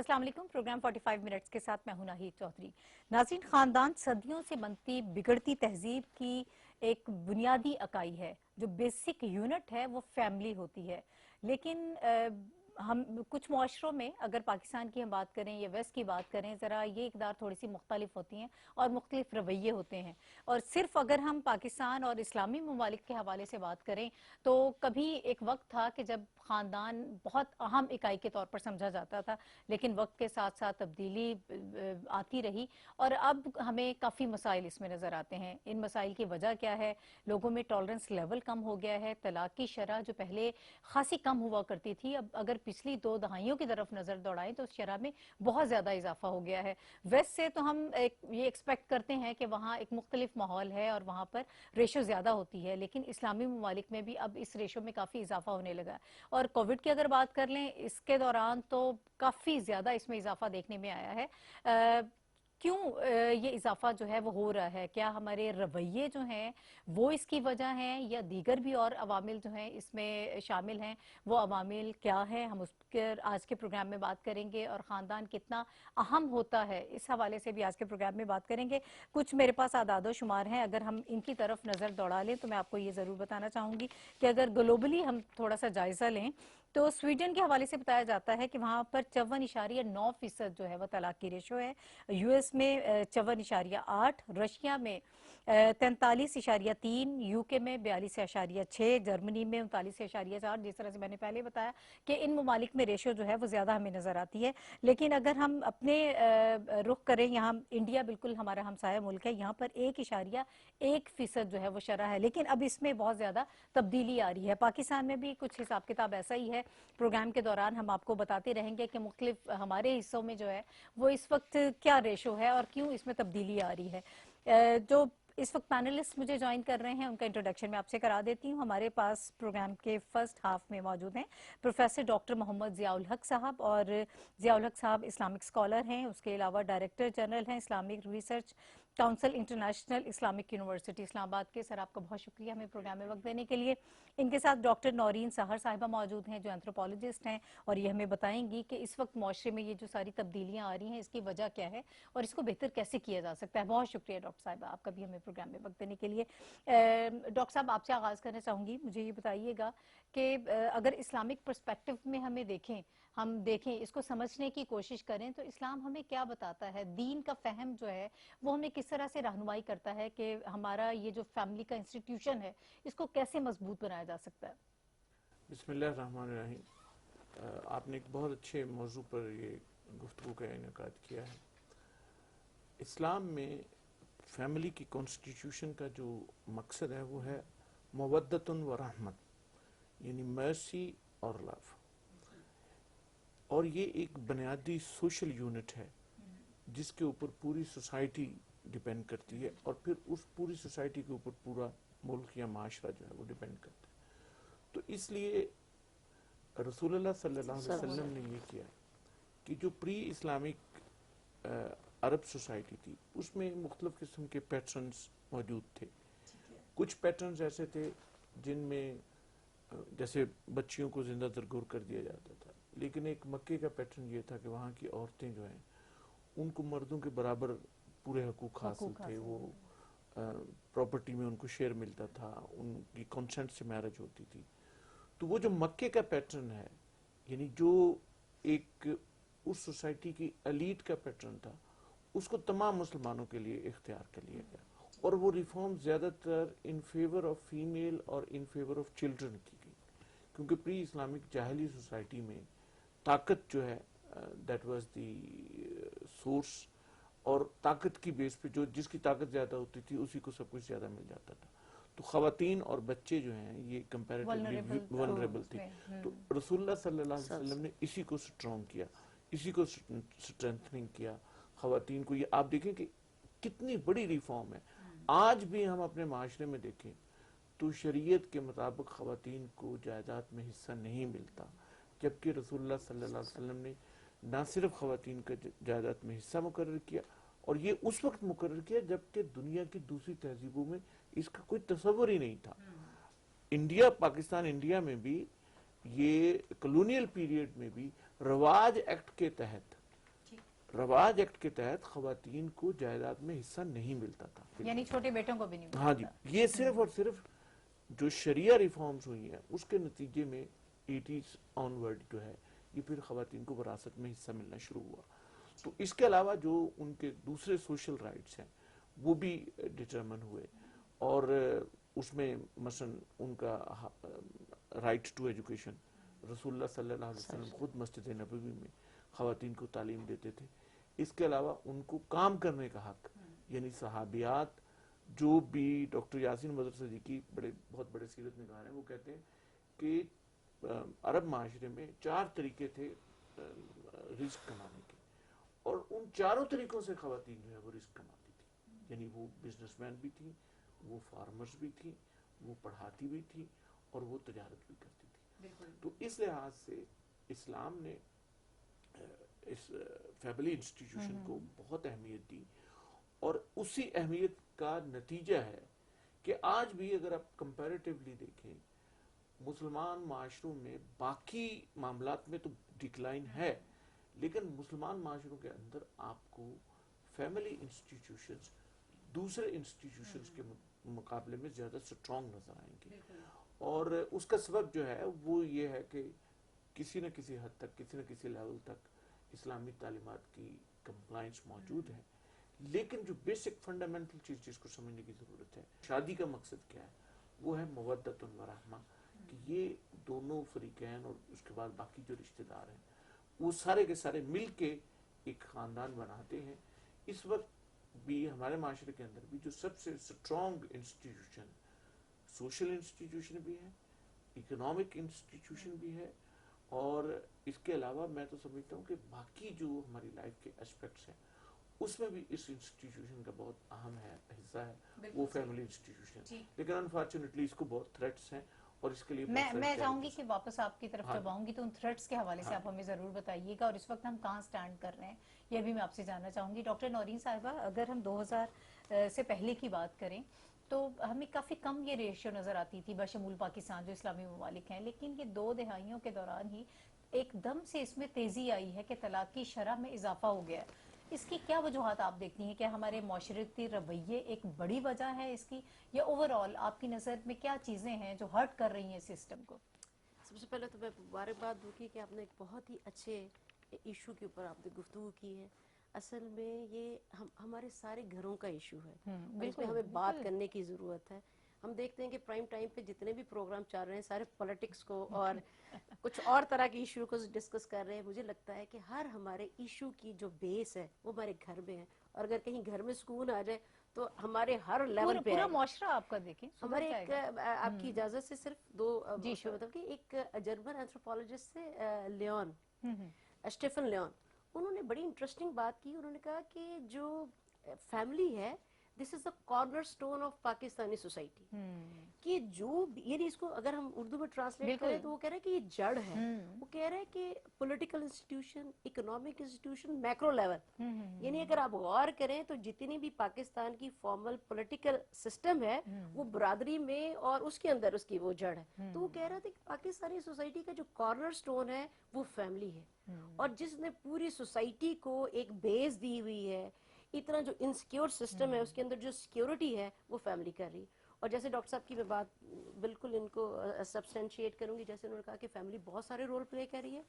अस्सलाम वालेकुम। Programme 45 minutes के साथ मैं हूं नाहिद चौधरी। नाज़रीन, खानदान सदियों से बनती बिगड़ती तहजीब की एक बुनियादी इकाई है। जो बेसिक यूनिट है वो फैमिली होती है। लेकिन हम कुछ मुआशरों में, अगर पाकिस्तान की हम बात करें या वेस्ट की बात करें, ज़रा ये इक़दार थोड़ी सी मुख्तलिफ होती हैं और मुख्तलिफ रवैये होते हैं। और सिर्फ अगर हम पाकिस्तान और इस्लामी ममालिक के हवाले से बात करें तो कभी एक वक्त था कि जब ख़ानदान बहुत अहम इकाई के तौर पर समझा जाता था, लेकिन वक्त के साथ साथ तब्दीली आती रही और अब हमें काफ़ी मसाइल इसमें नज़र आते हैं। इन मसाइल की वजह क्या है? लोगों में टॉलरेंस लेवल कम हो गया है। तलाक की शरह जो पहले खासी कम हुआ करती थी, अब अगर पिछली 2 दहाइयों की तरफ नज़र दौड़ाएं तो उस शरह में बहुत ज़्यादा इजाफा हो गया है। वेस्ट से तो हम ये एक्सपेक्ट करते हैं कि वहाँ एक मुख्तलिफ माहौल है और वहाँ पर रेशो ज़्यादा होती है, लेकिन इस्लामी ममालिक में भी अब इस रेशो में काफ़ी इजाफा होने लगा है। और कोविड की अगर बात कर लें, इसके दौरान तो काफ़ी ज़्यादा इसमें इजाफा देखने में आया है। क्यों ये इजाफा जो है वो हो रहा है? क्या हमारे रवैये जो हैं वो इसकी वजह हैं या दीगर भी और अवामिल जो हैं इसमें शामिल हैं? वो अवामिल क्या हैं, हम उसके आज के प्रोग्राम में बात करेंगे। और ख़ानदान कितना अहम होता है, इस हवाले से भी आज के प्रोग्राम में बात करेंगे। कुछ मेरे पास आदादो शुमार हैं, अगर हम इनकी तरफ नज़र दौड़ा लें तो मैं आपको ये ज़रूर बताना चाहूँगी कि अगर ग्लोबली हम थोड़ा सा जायज़ा लें तो स्वीडन के हवाले से बताया जाता है कि वहाँ पर 54.9% जो है वो तलाक की रेशो है। यूएस में 54.8, रशिया में 43.3, यूके में 42.6, जर्मनी में 39.4। जिस तरह से मैंने पहले बताया कि इन ममालिक में रेशो जो है वो ज़्यादा हमें नज़र आती है। लेकिन अगर हम अपने रुख करें, यहाँ इंडिया बिल्कुल हमारा हमसाया मुल्क है, यहाँ पर 1.1% जो है वो शरह है, लेकिन अब इसमें बहुत ज़्यादा तब्दीली आ रही है। पाकिस्तान में भी कुछ हिसाब किताब ऐसा ही है। प्रोग्राम के दौरान हम आपको बताते रहेंगे कि मुख्तलिफ हमारे हिस्सों में जो है वो इस वक्त क्या रेशो है और क्यों इसमें तब्दीली आ रही है। जो इस वक्त पैनलिस्ट मुझे ज्वाइन कर रहे हैं उनका इंट्रोडक्शन मैं आपसे करा देती हूँ। हमारे पास प्रोग्राम के फर्स्ट हाफ में मौजूद हैं प्रोफेसर डॉक्टर मोहम्मद ज़ियाउल हक साहब, और ज़ियाउल हक साहब इस्लामिक स्कॉलर हैं। उसके अलावा डायरेक्टर जनरल हैं Islamic research council international Islamic university Islamabad के। सर, आपका बहुत शुक्रिया हमें प्रोग्राम में वक्त देने के लिए। इनके साथ डॉक्टर नौरीन सहर साहिबा मौजूद हैं जो एंथ्रोपोलॉजिस्ट हैं, और ये हमें बताएंगी कि इस वक्त मुआशरे में ये जो सारी तब्दीलियां आ रही हैं इसकी वजह क्या है और इसको बेहतर कैसे किया जा सकता है। बहुत शुक्रिया डॉक्टर साहिबा आपका भी हमें प्रोग्राम में वक्त देने के लिए। डॉक्टर साहब, आपसे आगाज़ करना चाहूँगी। मुझे ये बताइएगा कि अगर इस्लामिक पर्सपेक्टिव में हम देखें इसको समझने की कोशिश करें तो इस्लाम हमें क्या बताता है? दीन का फहम जो है वो हमें किस तरह से रहनुमाई करता है कि हमारा ये जो फैमिली का इंस्टीट्यूशन है इसको कैसे मजबूत बनाया जा सकता है? बिस्मिल्लाहिर्रहमानिर्रहीम। आपने एक बहुत अच्छे मौजू पर ये गुफ्तगू का इनेकाद किया है। इस्लाम में फैमिली की कॉन्स्टिट्यूशन का जो मकसद है वो है मवद्दतुन व रहमत, यानी मर्सी और लव। और ये एक बुनियादी सोशल यूनिट है जिसके ऊपर पूरी सोसाइटी डिपेंड करती है, और फिर उस पूरी सोसाइटी के ऊपर पूरा मुल्क या माशरा जो है वो डिपेंड करता है। तो इसलिए रसूलुल्लाह सल्लल्लाहु अलैहि वसल्लम ने ये किया कि जो प्री इस्लामिक अरब सोसाइटी थी उसमें मुख्तलिफ किस्म के पैटर्न्स मौजूद थे। कुछ पैटर्न्स ऐसे थे जिनमें जैसे बच्चियों को जिंदा दरगोर कर दिया जाता था, लेकिन एक मक्के का पैटर्न ये था कि वहाँ की औरतें जो हैं उनको मर्दों के बराबर पूरे हकूक हासिल थे। वो प्रॉपर्टी में उनको शेयर मिलता था, उनकी कंसेंट से मैरिज होती थी। तो वो जो मक्के का पैटर्न है, यानी जो एक उस सोसाइटी की एलीट का पैटर्न था, उसको तमाम मुसलमानों के लिए इख्तियार कर लिया गया, और वो रिफॉर्म ज़्यादातर इन फेवर ऑफ फीमेल और इन फेवर ऑफ चिल्ड्रन की गई, क्योंकि प्री इस्लामिक जाहिली सोसाइटी में ताकत जो है दैट वाज द सोर्स, और ताकत की बेस पे जो जिसकी ताकत ज़्यादा होती थी उसी को सब कुछ ज़्यादा मिल जाता था। तो ख़वातीन और बच्चे जो हैं ये कंपैरेटिवली वल्नरेबल थे। तो रसूलुल्लाह सल्लल्लाहु अलैहि वसल्लम ने इसी को स्ट्रॉन्ग किया, इसी को स्ट्रेंथनिंग किया ख़वातीन को। ये आप देखें कि कितनी बड़ी रिफॉर्म है। आज भी हम अपने माशरे में देखें तो शरीयत के मुताबिक ख़वातीन को जायदाद में हिस्सा नहीं मिलता, जबकि रसूलुल्लाह सल्लल्लाहु अलैहि वसल्लम ने ना सिर्फ ख़वातीन का जायदाद में हिस्सा मुकर्रर किया, और ये उस वक्त मुकर्रर किया जबकि दुनिया की दूसरी तहजीबों में इसका कोई तस्वुर ही नहीं था। इंडिया, पाकिस्तान इंडिया में भी ये कॉलोनियल पीरियड में भी रवाज एक्ट के तहत रवाज एक्ट के तहत खवातीन को जायदाद में हिस्सा नहीं मिलता था। यानी छोटे बेटों को भी नहीं हाँ जी, मिलता। ये सिर्फ और सिर्फ जो शरिया रिफॉर्म्स हुई हैं उसके नतीजे में 80s ऑनवर्ड जो है ये फिर खवातीन को विरासत में हिस्सा मिलना शुरू हुआ। तो इसके अलावा जो उनके दूसरे सोशल राइट्स हैं वो भी डिटरमिन हुए, और उसमें मसलन उनका राइट टू एजुकेशन, रसूलुल्लाह सल्लल्लाहु अलैहि वसल्लम खुद मस्जिद नबवी में खवातीन को तालीम देते थे। इसके अलावा उनको काम करने का हक, यानी सहाबियात, जो भी डॉक्टर यासीन मदरसा जी की बहुत बड़े सीरत निगार हैं, वो कहते हैं कि अरब माशरे में 4 तरीके थे रिस्क कमाने के, और उन चारों तरीकों से खवातीन जो है वो रिस्क कमाती थी। यानी वो बिजनेसमैन भी थी, वो फार्मर्स भी थी, वो पढ़ाती भी थी, और वो तजारत भी करती थी। तो इस लिहाज से इस्लाम ने इस फैमिली इंस्टीट्यूशन को बहुत अहमियत दी, और उसी अहमियत का नतीजा है कि आज भी अगर आप कंपैरेटिवली देखें मुसलमान माशरों में बाकी मामलात में तो डिक्लाइन है, लेकिन मुसलमान माशरों के अंदर आपको फैमिली इंस्टीट्यूशंस दूसरे इंस्टीट्यूशंस के मुकाबले में ज़्यादा स्ट्रॉन्ग नजर आएंगे। और उसका सबब जो है वो ये है कि किसी न किसी हद तक, किसी न किसी लेवल तक इस्लामी तालीमात की कंप्लाइंस मौजूद है, लेकिन जो बेसिक फंडामेंटल चीज़ जिसको समझने की ज़रूरत है, शादी का मकसद क्या है, वो है मवद्दतुन व रहमा, कि ये दोनों फरीकैन और उसके बाद बाकी जो रिश्तेदार हैं वो सारे के सारे मिल के एक ख़ानदान बनाते हैं। इस वक्त भी हमारे माशरे के अंदर भी जो सबसे स्ट्रॉन्ग इंस्टीट्यूशन, सोशल इंस्टीट्यूशन भी है, इकोनॉमिक इंस्टीट्यूशन भी है, और इसके अलावा मैं तो समझता हूँ कि बाकी जो हमारी लाइफ के एस्पेक्ट्स हैं उसमें भी इस इंस्टीट्यूशन का बहुत अहम है हिस्सा है, वो फैमिली इंस्टीट्यूशन। लेकिन अनफॉर्चुनेटली इसको बहुत थ्रेट्स हैं, और इसके लिए मैं चाहूंगी कि वापस आपकी तरफ हाँ, जब आऊंगी तो उन थ्रेट्स के हवाले से आप हमें जरूर बताइएगा, और इस वक्त हम कहाँ स्टैंड कर रहे हैं ये भी मैं आपसे जानना चाहूंगी। डॉक्टर नौरीन साहिबा, अगर हम 2000 से पहले की बात करें तो हमें काफी कम ये रेशियो नजर आती थी बशमूल पाकिस्तान जो इस्लामी ममालिक हैं, लेकिन ये 2 दहाइयों के दौरान ही एकदम से इसमें तेजी आई है कि तलाक की शरह में इजाफा हो गया है। इसकी क्या वजूहत आप देखती हैं? क्या हमारे माशरती रवैये एक बड़ी वजह है इसकी, या ओवरऑल आपकी नज़र में क्या चीज़ें हैं जो हर्ट कर रही हैं सिस्टम को? सबसे पहले तो मैं मुबारकबाद दूंगी कि आपने एक बहुत ही अच्छे इशू के ऊपर आपने गुफ्तगू की है। असल में ये हमारे सारे घरों का इशू है, और इसमें हमें बात करने की ज़रूरत है। हम देखते हैं कि प्राइम टाइम पे जितने भी प्रोग्राम चल रहे हैं सारे पॉलिटिक्स को और कुछ और तरह के इशू को डिस्कस कर रहे हैं। मुझे लगता है कि हर हमारे इशू की जो बेस है वो हमारे घर में है, और अगर कहीं घर में सुकून आ जाए तो हमारे हर लेवल पे पूरा मुआशरा आपका देखें हमारे एक आपकी इजाजत से सिर्फ 2 मतलब कि एक जर्मन एंथ्रोपोलॉजिस्ट से लियोन, स्टीफन लियोन, उन्होंने बड़ी इंटरेस्टिंग बात की। उन्होंने कहा कि जो फैमिली है this is the corner stone of Pakistani society, कि जो ये इसको अगर हम उर्दू में ट्रांसलेट करें तो वो कह रहे हैं कि ये जड़ है। वो कह रहे हैं कि political institution, economic institution, macro level, यानी अगर आप गौर करें तो जितनी भी पाकिस्तान की फॉर्मल पॉलिटिकल सिस्टम है वो बरादरी में और उसके अंदर उसकी वो जड़ है। तो वो कह रहे थे कि पाकिस्तानी सोसाइटी का जो कॉर्नर स्टोन है वो फैमिली है, और जिसने पूरी सोसाइटी को एक बेस दी हुई है, इतना जो इनसिक्योर सिस्टम है उसके अंदर जो सिक्योरिटी है वो फैमिली कर रही। और जैसे डॉक्टर साहब की मैं बात बिल्कुल इनको सब्सटेंशिएट करूंगी, जैसे उन्होंने कहा कि फैमिली बहुत सारे रोल प्ले कर रही है,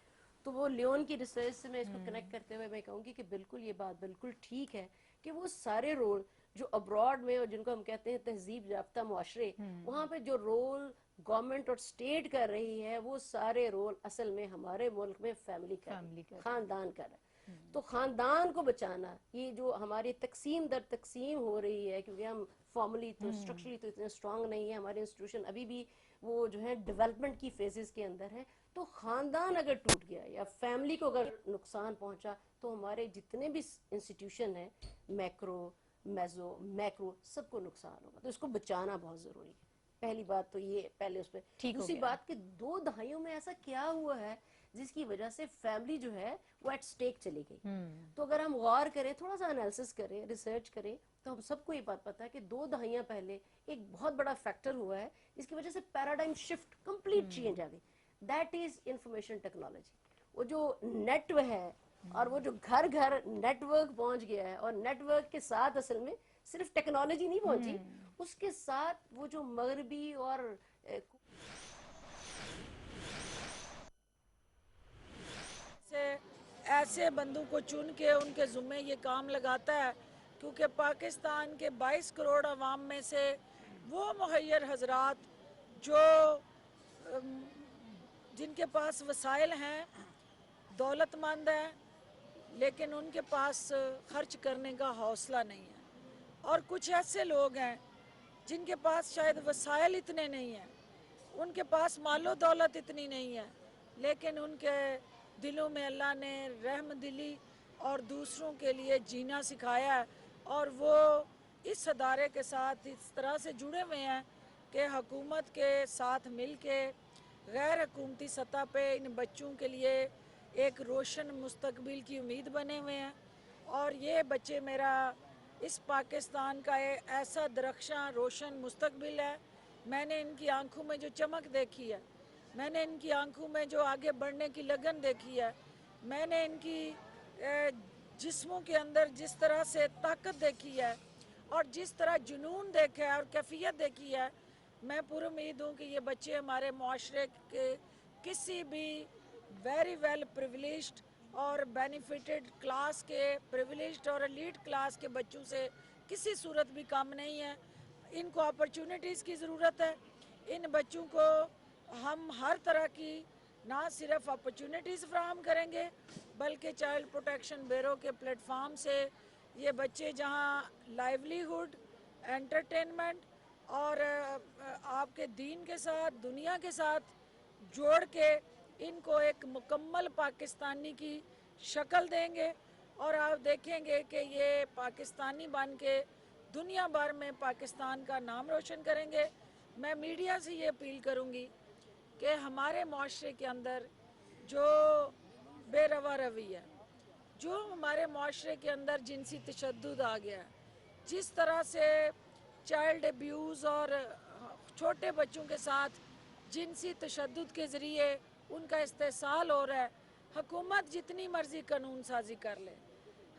तो वो लियोन की रिसर्च से मैं इसको कनेक्ट करते हुए मैं कहूँगी कि बिल्कुल ये बात बिल्कुल ठीक है कि वो सारे रोल जो अब्रॉड में और जिनको हम कहते हैं तहजीब याफ्ता मुआशरे, वहाँ पे जो रोल गवर्नमेंट और स्टेट कर रही है वो सारे रोल असल में हमारे मुल्क में फैमिली कर खानदान कर रहा है। तो खानदान को बचाना, ये जो हमारी तकसीम दर तकसीम हो रही है, क्योंकि हम फॉर्मली तो स्ट्रक्चरली तो इतने स्ट्रांग नहीं है, हमारे इंस्टीट्यूशन अभी भी वो जो है डेवलपमेंट की फेजेस के अंदर है। तो खानदान अगर टूट गया या फैमिली को अगर नुकसान पहुंचा तो हमारे जितने भी इंस्टीट्यूशन है, मैक्रो, मेजो, मैक्रो, सबको नुकसान होगा। तो इसको बचाना बहुत जरूरी है। पहली बात तो ये पहले उस पर। दूसरी बात कि 2 दहाइयों में ऐसा क्या हुआ है जिसकी वजह से फैमिली जो है वो एट स्टेक चली गई। तो अगर हम गौर करें, थोड़ा सा एनालिसिस करें, रिसर्च करें, तो हम सबको ये बात पता है कि 2 दहाइयां पहले एक बहुत बड़ा फैक्टर हुआ है जिसकी वजह से पैराडाइम शिफ्ट कंप्लीट चेंज आ गई। That is information technology. वो जो नेट है اور وہ جو گھر گھر نیٹ ورک پہنچ گیا ہے، اور نیٹ ورک کے ساتھ اصل میں صرف ٹیکنالوجی نہیں پہنچی، اس کے ساتھ وہ جو مغربی اور ایسے بندوں کو چن کے ان کے ذمے یہ کام لگاتا ہے، کیونکہ پاکستان کے 22 کروڑ عوام میں سے وہ مہیر حضرات جو جن کے پاس وسائل ہیں، دولت مند ہیں، لیکن ان کے پاس خرچ کرنے کا حوصلہ نہیں ہے، اور کچھ ایسے لوگ ہیں جن کے پاس شاید وسائل اتنے نہیں ہیں، ان کے پاس مال و دولت اتنی نہیں ہے، لیکن ان کے دلوں میں اللہ نے رحم دلی اور دوسروں کے لیے جینا سکھایا ہے، اور وہ اس ادارے کے ساتھ اس طرح سے جڑے ہوئے ہیں کہ حکومت کے ساتھ مل کے غیر حکومتی سطح پہ ان بچوں کے لیے ایک روشن مستقبل کی امید بنے ہوئے ہیں، اور یہ بچے میرا اس پاکستان کا ایسا درخشاں روشن مستقبل ہے۔ میں نے ان کی آنکھوں میں جو چمک دیکھی ہے، میں نے ان کی آنکھوں میں جو آگے بڑھنے کی لگن دیکھی ہے، میں نے ان کی جسموں کے اندر جس طرح سے طاقت دیکھی ہے اور جس طرح جنون دیکھا ہے اور کیفیت دیکھی ہے، میں پر امید ہوں کہ یہ بچے ہمارے معاشرے کے کسی بھی ویری ویل پریویلیجڈ اور بینیفیٹڈ کلاس کے، پریویلیجڈ اور ایلیٹ کلاس کے بچوں سے کسی صورت بھی کم نہیں ہے۔ ان کو اپرچونٹیز کی ضرورت ہے، ان بچوں کو ہم ہر طرح کی نہ صرف اپرچونٹیز فراہم کریں گے، بلکہ چائلڈ پروٹیکشن بیورو کے پلیٹ فارم سے یہ بچے جہاں لائیولی ہوڈ، انٹرٹینمنٹ اور آپ کے دین کے ساتھ، دنیا کے ساتھ جوڑ کے ان کو ایک مکمل پاکستانی کی شکل دیں گے، اور آپ دیکھیں گے کہ یہ پاکستانی بن کے دنیا بھر میں پاکستان کا نام روشن کریں گے۔ میں میڈیا سے یہ اپیل کروں گی کہ ہمارے معاشرے کے اندر جو بے روا روی ہے، جو ہمارے معاشرے کے اندر جنسی تشدد آ گیا ہے، جس طرح سے چائلڈ ایبیوز اور چھوٹے بچوں کے ساتھ جنسی تشدد کے ذریعے ان کا استحصال ہو رہا ہے، حکومت جتنی مرضی قانون سازی کر لے،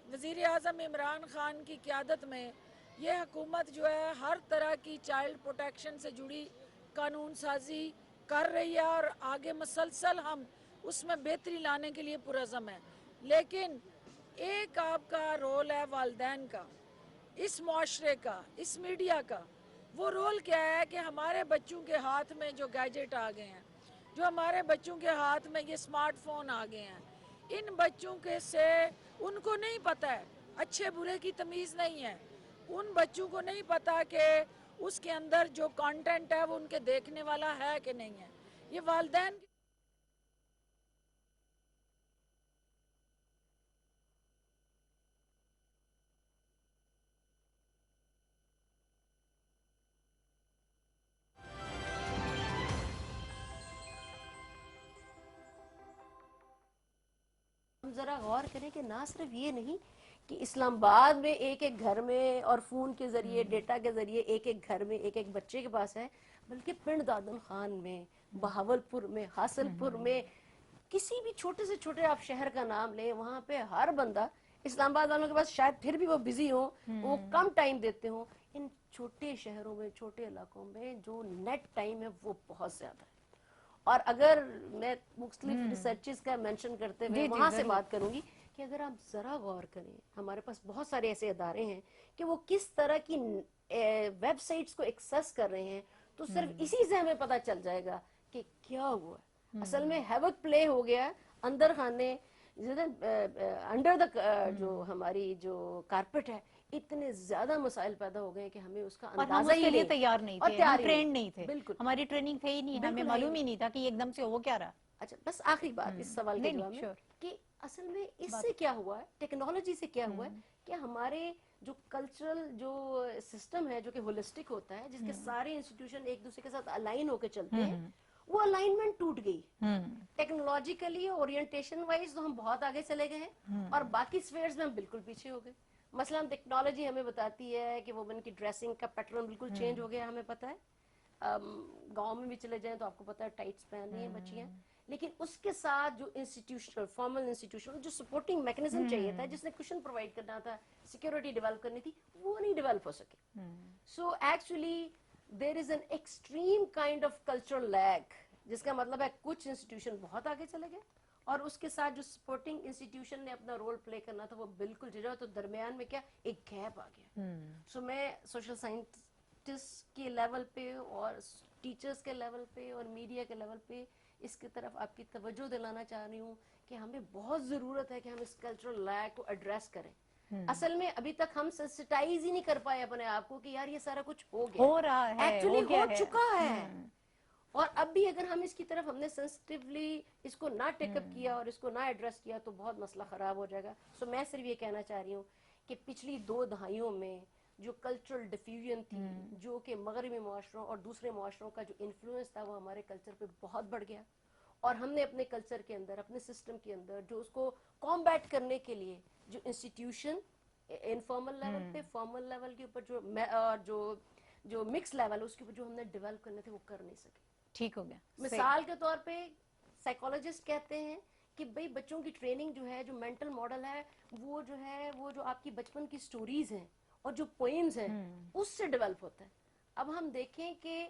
وزیر اعظم عمران خان کی قیادت میں یہ حکومت جو ہے ہر طرح کی چائلڈ پروٹیکشن سے جڑی قانون سازی کر رہی ہے، اور آگے مسلسل ہم اس میں بہتری لانے کے لیے پرعزم ہیں، لیکن ایک آپ کا رول ہے والدین کا، اس معاشرے کا، اس میڈیا کا۔ وہ رول کیا ہے کہ ہمارے بچوں کے ہاتھ میں جو گیجٹ آ گئے ہیں، جو ہمارے بچوں کے ہاتھ میں یہ سمارٹ فون آ گئے ہیں، ان بچوں کے سے ان کو نہیں پتہ ہے، اچھے برے کی تمیز نہیں ہے، ان بچوں کو نہیں پتہ کہ اس کے اندر جو کانٹینٹ ہے وہ ان کے دیکھنے والا ہے کہ نہیں ہے۔ یہ والدین ہم ذرا غور کریں کہ نہ صرف یہ نہیں کہ اسلام آباد میں ایک ایک گھر میں اور فون کے ذریعے، ڈیٹا کے ذریعے ایک ایک گھر میں ایک ایک بچے کے پاس ہے، بلکہ پنڈ دادن خان میں، بہاول پور میں، حاصل پور میں، کسی بھی چھوٹے سے چھوٹے آپ شہر کا نام لیں، وہاں پہ ہر بندہ، اسلام آباد والوں کے پاس شاید پھر بھی وہ بزی ہوں، وہ کم ٹائم دیتے ہوں، ان چھوٹے شہروں میں، چھوٹے علاقوں میں جو نیٹ ٹائم ہے وہ بہت زیادہ ہے۔ اور اگر میں مختلف ریسرچز کا مینشن کرتے ہوئے وہاں سے بات کروں گی کہ اگر آپ ذرا غور کریں، ہمارے پاس بہت سارے ایسے ادارے ہیں کہ وہ کس طرح کی ویب سائٹس کو ایکسیس کر رہے ہیں، تو صرف اسی سے ہمیں پتہ چل جائے گا کہ کیا ہوا ہے۔ اصل میں ہیوک پلے ہو گیا اندر خانے، انڈر دا جو ہماری جو کارپٹ ہے، اتنے زیادہ مسائل پیدا ہو گئے کہ ہمیں اس کا اور ہم اندازہ اس ہی کے لیے نہیں، تیار نہیں اور تھے، ہم تیار ہی ٹرینڈ نہیں تھے، بالکل ہماری ٹریننگ تھے ہی نہیں، ہمیں بالکل معلوم ہی نہیں تھا کہ ایک دم سے ہو کیا رہا۔ اچھا بس آخری بات اس سوال کے نہیں جواب نہیں، میں شور کہ اصل میں اس سے کیا ہوا ہے، ٹیکنالوجی سے کیا ہوا ہے کہ ہمارے جو کلچرل جو سسٹم ہے جو کہ ہولسٹک ہوتا ہے، جس کے سارے انسٹیٹیوشن ایک دوسرے کے ساتھ الائن ہو کے چلتے ہیں، وہ الائنمنٹ ٹوٹ گئی۔ ٹیکنالوجیکلی اورینٹیشن وائز تو ہم بہت آگے چلے گئے ہیں، اور باقی سفیئرز میں ہم بالکل پیچھے ہو گئے۔ مثلا ٹیکنالوجی ہمیں بتاتی ہے کہ وومن کی ڈریسنگ کا پیٹرن بالکل چینج ہو گیا، ہمیں پتہ ہے۔ گاؤں میں بھی چلے جائیں تو آپ کو پتہ ہے ٹائٹس پہن رہی ہیں بچیاں، لیکن اس کے ساتھ جو انسٹیٹیوشنل فارمل انسٹیٹیوشنل جو سپورٹنگ میکنزم چاہیے تھا، جس نے کشن پرووائڈ کرنا تھا، سیکورٹی ڈیولپ کرنی تھی، وہ نہیں ڈیولپ ہو سکے. So actually there is an extreme kind of cultural league, جس کا مطلب ہے کچھ انسٹیٹیوشن بہت آگے چلے گئے اور اس کے ساتھ جو سپورٹنگ انسٹیٹیوشن نے اپنا رول پلے کرنا تھا وہ بالکل جڑا، تو درمیان میں کیا ایک گیپ آ گیا. سو میں سوشل سائنٹسٹ کے لیول پہ اور ٹیچرز کے لیول پہ اور میڈیا کے لیول پہ اس کی طرف آپ کی توجہ دلانا چاہ رہی ہوں کہ ہمیں بہت ضرورت ہے کہ ہم اس کلچرل لیگ کو ایڈریس کریں. اصل میں ابھی تک ہم سینسٹائز ہی نہیں کر پائے اپنے آپ کو کہ یار یہ سارا کچھ ہو گیا، ہو رہا ہے، ایکچولی گیا ہو ہے. چکا ہے. اور اب بھی اگر ہم اس کی طرف ہم نے سینسٹیولی اس کو نہ ٹیک اپ کیا اور اس کو نہ ایڈریس کیا تو بہت مسئلہ خراب ہو جائے گا. سو میں صرف یہ کہنا چاہ رہی ہوں کہ پچھلی 2 دہائیوں میں جو کلچرل ڈیفیوژن تھی، جو کہ مغربی معاشروں اور دوسرے معاشروں کا جو انفلوئنس تھا وہ ہمارے کلچر پہ بہت بڑھ گیا، اور ہم نے اپنے کلچر کے اندر، اپنے سسٹم کے اندر جو اس کو کامبیٹ کرنے کے لیے جو انسٹیٹیوشن انفارمل لیول پہ، فارمل لیول کے اوپر جو مکس لیول اس کے اوپر جو ہم نے ڈیولپ کرنے تھے وہ کر نہیں سکے. ٹھیک ہو گیا. مثال کے طور پہ سائیکالوجسٹ کہتے ہیں کہ بھئی بچوں کی ٹریننگ جو ہے، جو مینٹل ماڈل ہے، وہ جو آپ کی بچپن کی سٹوریز ہیں اور جو پوئمز ہیں اس سے ڈیولپ ہوتا ہے. اب ہم دیکھیں کہ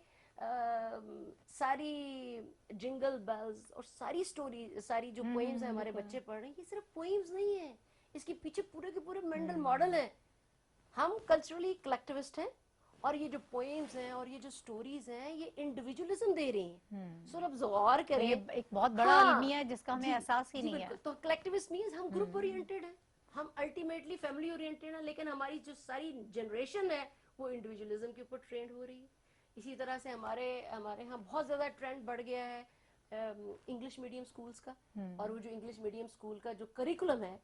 ساری جنگل بیلز اور ساری سٹوری، ساری جو پوئمز ہیں ہمارے بچے پڑھ رہے ہیں، یہ صرف پوئمز نہیں ہیں، اس کے پیچھے پورے کے پورے مینٹل ماڈل ہیں. ہم کلچرلی کلیکٹیوسٹ ہیں اور یہ جو پوئمز ہیں اور یہ جو سٹوریز ہیں یہ انڈیویجولزم دے رہی ہیں. سو اب غور کریں، یہ ایک بہت بڑا المیہ ہے جس کا ہمیں احساس ہی نہیں ہے. تو کلیکٹیوسٹ مینز ہم گروپ اورینٹیڈ ہیں، ہم الٹیمیٹلی فیملی اورینٹیڈ ہیں، لیکن ہماری جو ساری جنریشن ہے وہ انڈیویجولزم کے اوپر ٹرینڈ ہو رہی ہے. اسی طرح سے ہمارے ہاں بہت زیادہ ٹرینڈ بڑھ گیا ہے انگلش میڈیم سکولز کا. اور وہ جو انگلش میڈیم سکول کا جو کریکولم ہے،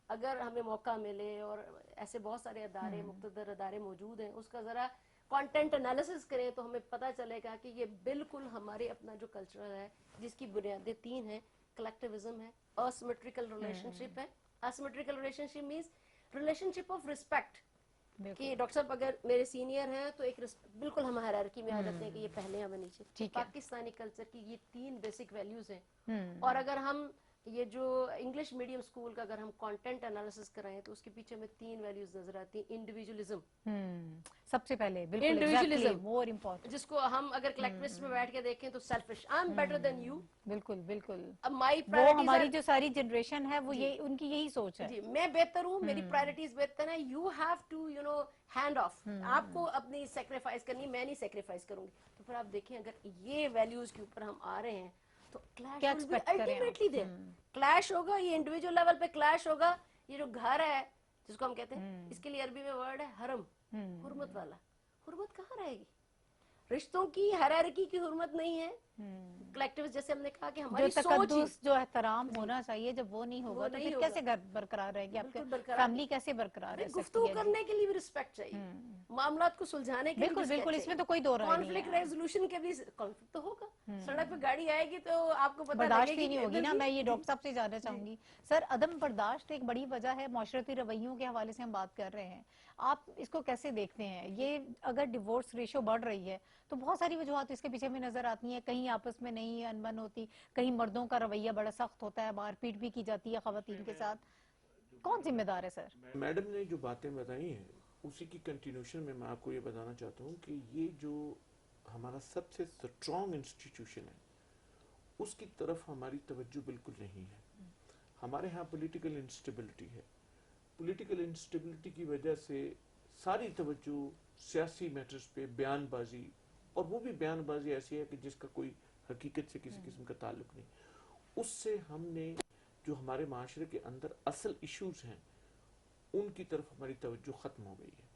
اگر ہمیں موقع ملے، اور ایسے بہت سارے ادارے، مقتدر ادارے موجود ہیں، اس کا ذرا کانٹینٹ انالیسس کریں تو ہمیں پتہ چلے گا کہ یہ بالکل ہمارے اپنا جو کلچر ہے جس کی بنیادیں 3 ہیں. کلیکٹیوزم ہے، اسیمیٹریکل ریلیشن شپ ہے. Asymmetrical relationship means relationship of respect, کہ ڈاکٹر صاحب اگر میرے سینئر ہیں تو ایک بالکل ہم ہائرارکی میں آ جاتے ہیں کہ یہ پہلے ہمیں نیچے. پاکستانی کلچر کی یہ 3 بیسک ویلیوز ہیں. اور اگر ہم یہ جو انگلش میڈیم اسکول کا اگر ہم کانٹینٹ انالیسس کرائیں تو اس کے پیچھے ہمیں 3 ویلیوز نظر آتی ہیں. انڈیویجولزم سب سے پہلے، بالکل انڈیویجولزم، مور امپورٹنٹ، جس کو ہم اگر کلیکٹیوسٹ میں بیٹھ کے دیکھیں تو selfish, I am better than you. بالکل بالکل. اب مائی وہ پرائرٹیز، ہماری جو ساری جنریشن ہے وہ یہ ان کی یہی سوچ ہے. جی میں بہتر ہوں، میری پرائرٹیز بہتر ہیں. You have to hand off, آپ کو اپنی سیکریفائز کرنی، میں نہیں سیکریفائز کروں گی. تو پھر آپ دیکھیں اگر یہ ویلیوز کے اوپر ہم آ رہے ہیں تو clash will be ultimately there. Clash ہوگا، یہ انڈیویجول لیول پہ کلیش ہوگا. یہ جو گھر ہے جس کو ہم کہتے ہیں، اس کے لیے عربی میں ورڈ ہے حرم، حرمت والا. حرمت کہاں رہے گی؟ رشتوں کی ہائرارکی کی حرمت نہیں ہے. کلیکٹیوز جیسے ہم نے کہا کہ ہماری جو سوچ ہی، تقدس، جو احترام ہونا چاہیے، جب وہ نہیں ہوگا تو پھر کیسے گھر برقرار رہے گی؟ آپ کی فیملی کیسے برقرار رہ سکتی ہے؟ گفتگو کرنے کے لیے بھی رسپیکٹ چاہیے، معاملات کو سلجھانے کے لیے بالکل بالکل، اس میں تو کوئی دو رائے نہیں ہے. کانفلکٹ ریزولوشن کے بھی کانفلکٹ تو ہوگا. سڑک پہ گاڑی آئے گی تو آپ کو پتہ لگے برداشت گی ہی نہیں ہوگی نا. میں یہ ڈاکٹر صاحب سے جاننا چاہوں گی سر، عدم برداشت ایک بڑی وجہ ہے، معاشرتی رویوں کے حوالے سے ہم بات کر رہے ہیں، آپ اس کو کیسے دیکھتے ہیں؟ یہ اگر ڈیورس ریشو بڑھ رہی ہے تو بہت ساری وجوہات اس کے پیچھے میں نظر آتی ہیں. کہیں آپس میں نہیں انبن ہوتی، کہیں مردوں کا رویہ بڑا سخت ہوتا ہے، مار پیٹ بھی کی جاتی ہے خواتین کے ساتھ. کون ذمہ دار ہے سر؟ میڈم نے جو باتیں بتائی ہیں اسی کی کنٹینیوشن میں آپ کو یہ بتانا چاہتا ہوں کہ یہ جو ہمارا سب سے سٹرونگ انسٹیٹیوشن ہے اس کی طرف ہماری توجہ بالکل نہیں ہے. ہمارے ہاں پولیٹیکل انسٹیبلٹی ہے. پولیٹیکل انسٹیبلٹی کی وجہ سے ساری توجہ سیاسی میٹرز پہ، بیان بازی، اور وہ بھی بیان بازی ایسی ہے کہ جس کا کوئی حقیقت سے کسی قسم کا تعلق نہیں. اس سے ہم نے جو ہمارے معاشرے کے اندر اصل ایشوز ہیں ان کی طرف ہماری توجہ ختم ہو گئی ہے.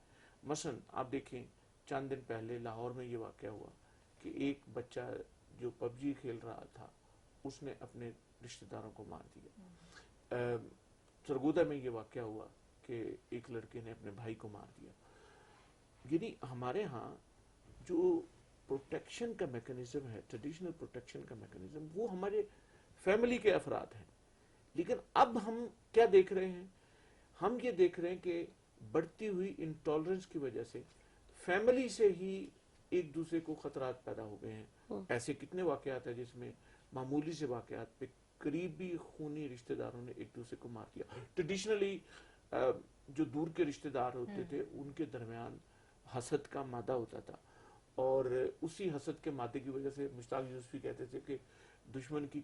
مثلا آپ دیکھیں چند دن پہلے لاہور میں یہ واقعہ ہوا کہ ایک بچہ جو پب جی کھیل رہا تھا اس نے اپنے رشتہ داروں کو مار دیا. سرگودا میں یہ واقعہ ہوا کہ ایک لڑکے نے اپنے بھائی کو مار دیا. یعنی ہمارے ہاں جو پروٹیکشن کا میکنزم ہے، ٹریڈیشنل پروٹیکشن کا میکنزم، وہ ہمارے فیملی کے افراد ہیں. لیکن اب ہم کیا دیکھ رہے ہیں؟ ہم یہ دیکھ رہے ہیں کہ بڑھتی ہوئی انٹالرنس کی وجہ سے فیملی سے ہی ایک دوسرے کو خطرات پیدا ہو گئے ہیں. ایسے کتنے واقعات ہیں جس میں मामूली से वाकयात पे करीबी खूनी रिश्तेदारों ने एक दूसरे को मार दिया। ट्रेडिशनली जो दूर के रिश्तेदार होते थे उनके दरमियान हसद का मादा होता था, और उसी हसद के मादे की वजह से मुश्ताक यूसुफी कहते थे कि दुश्मन की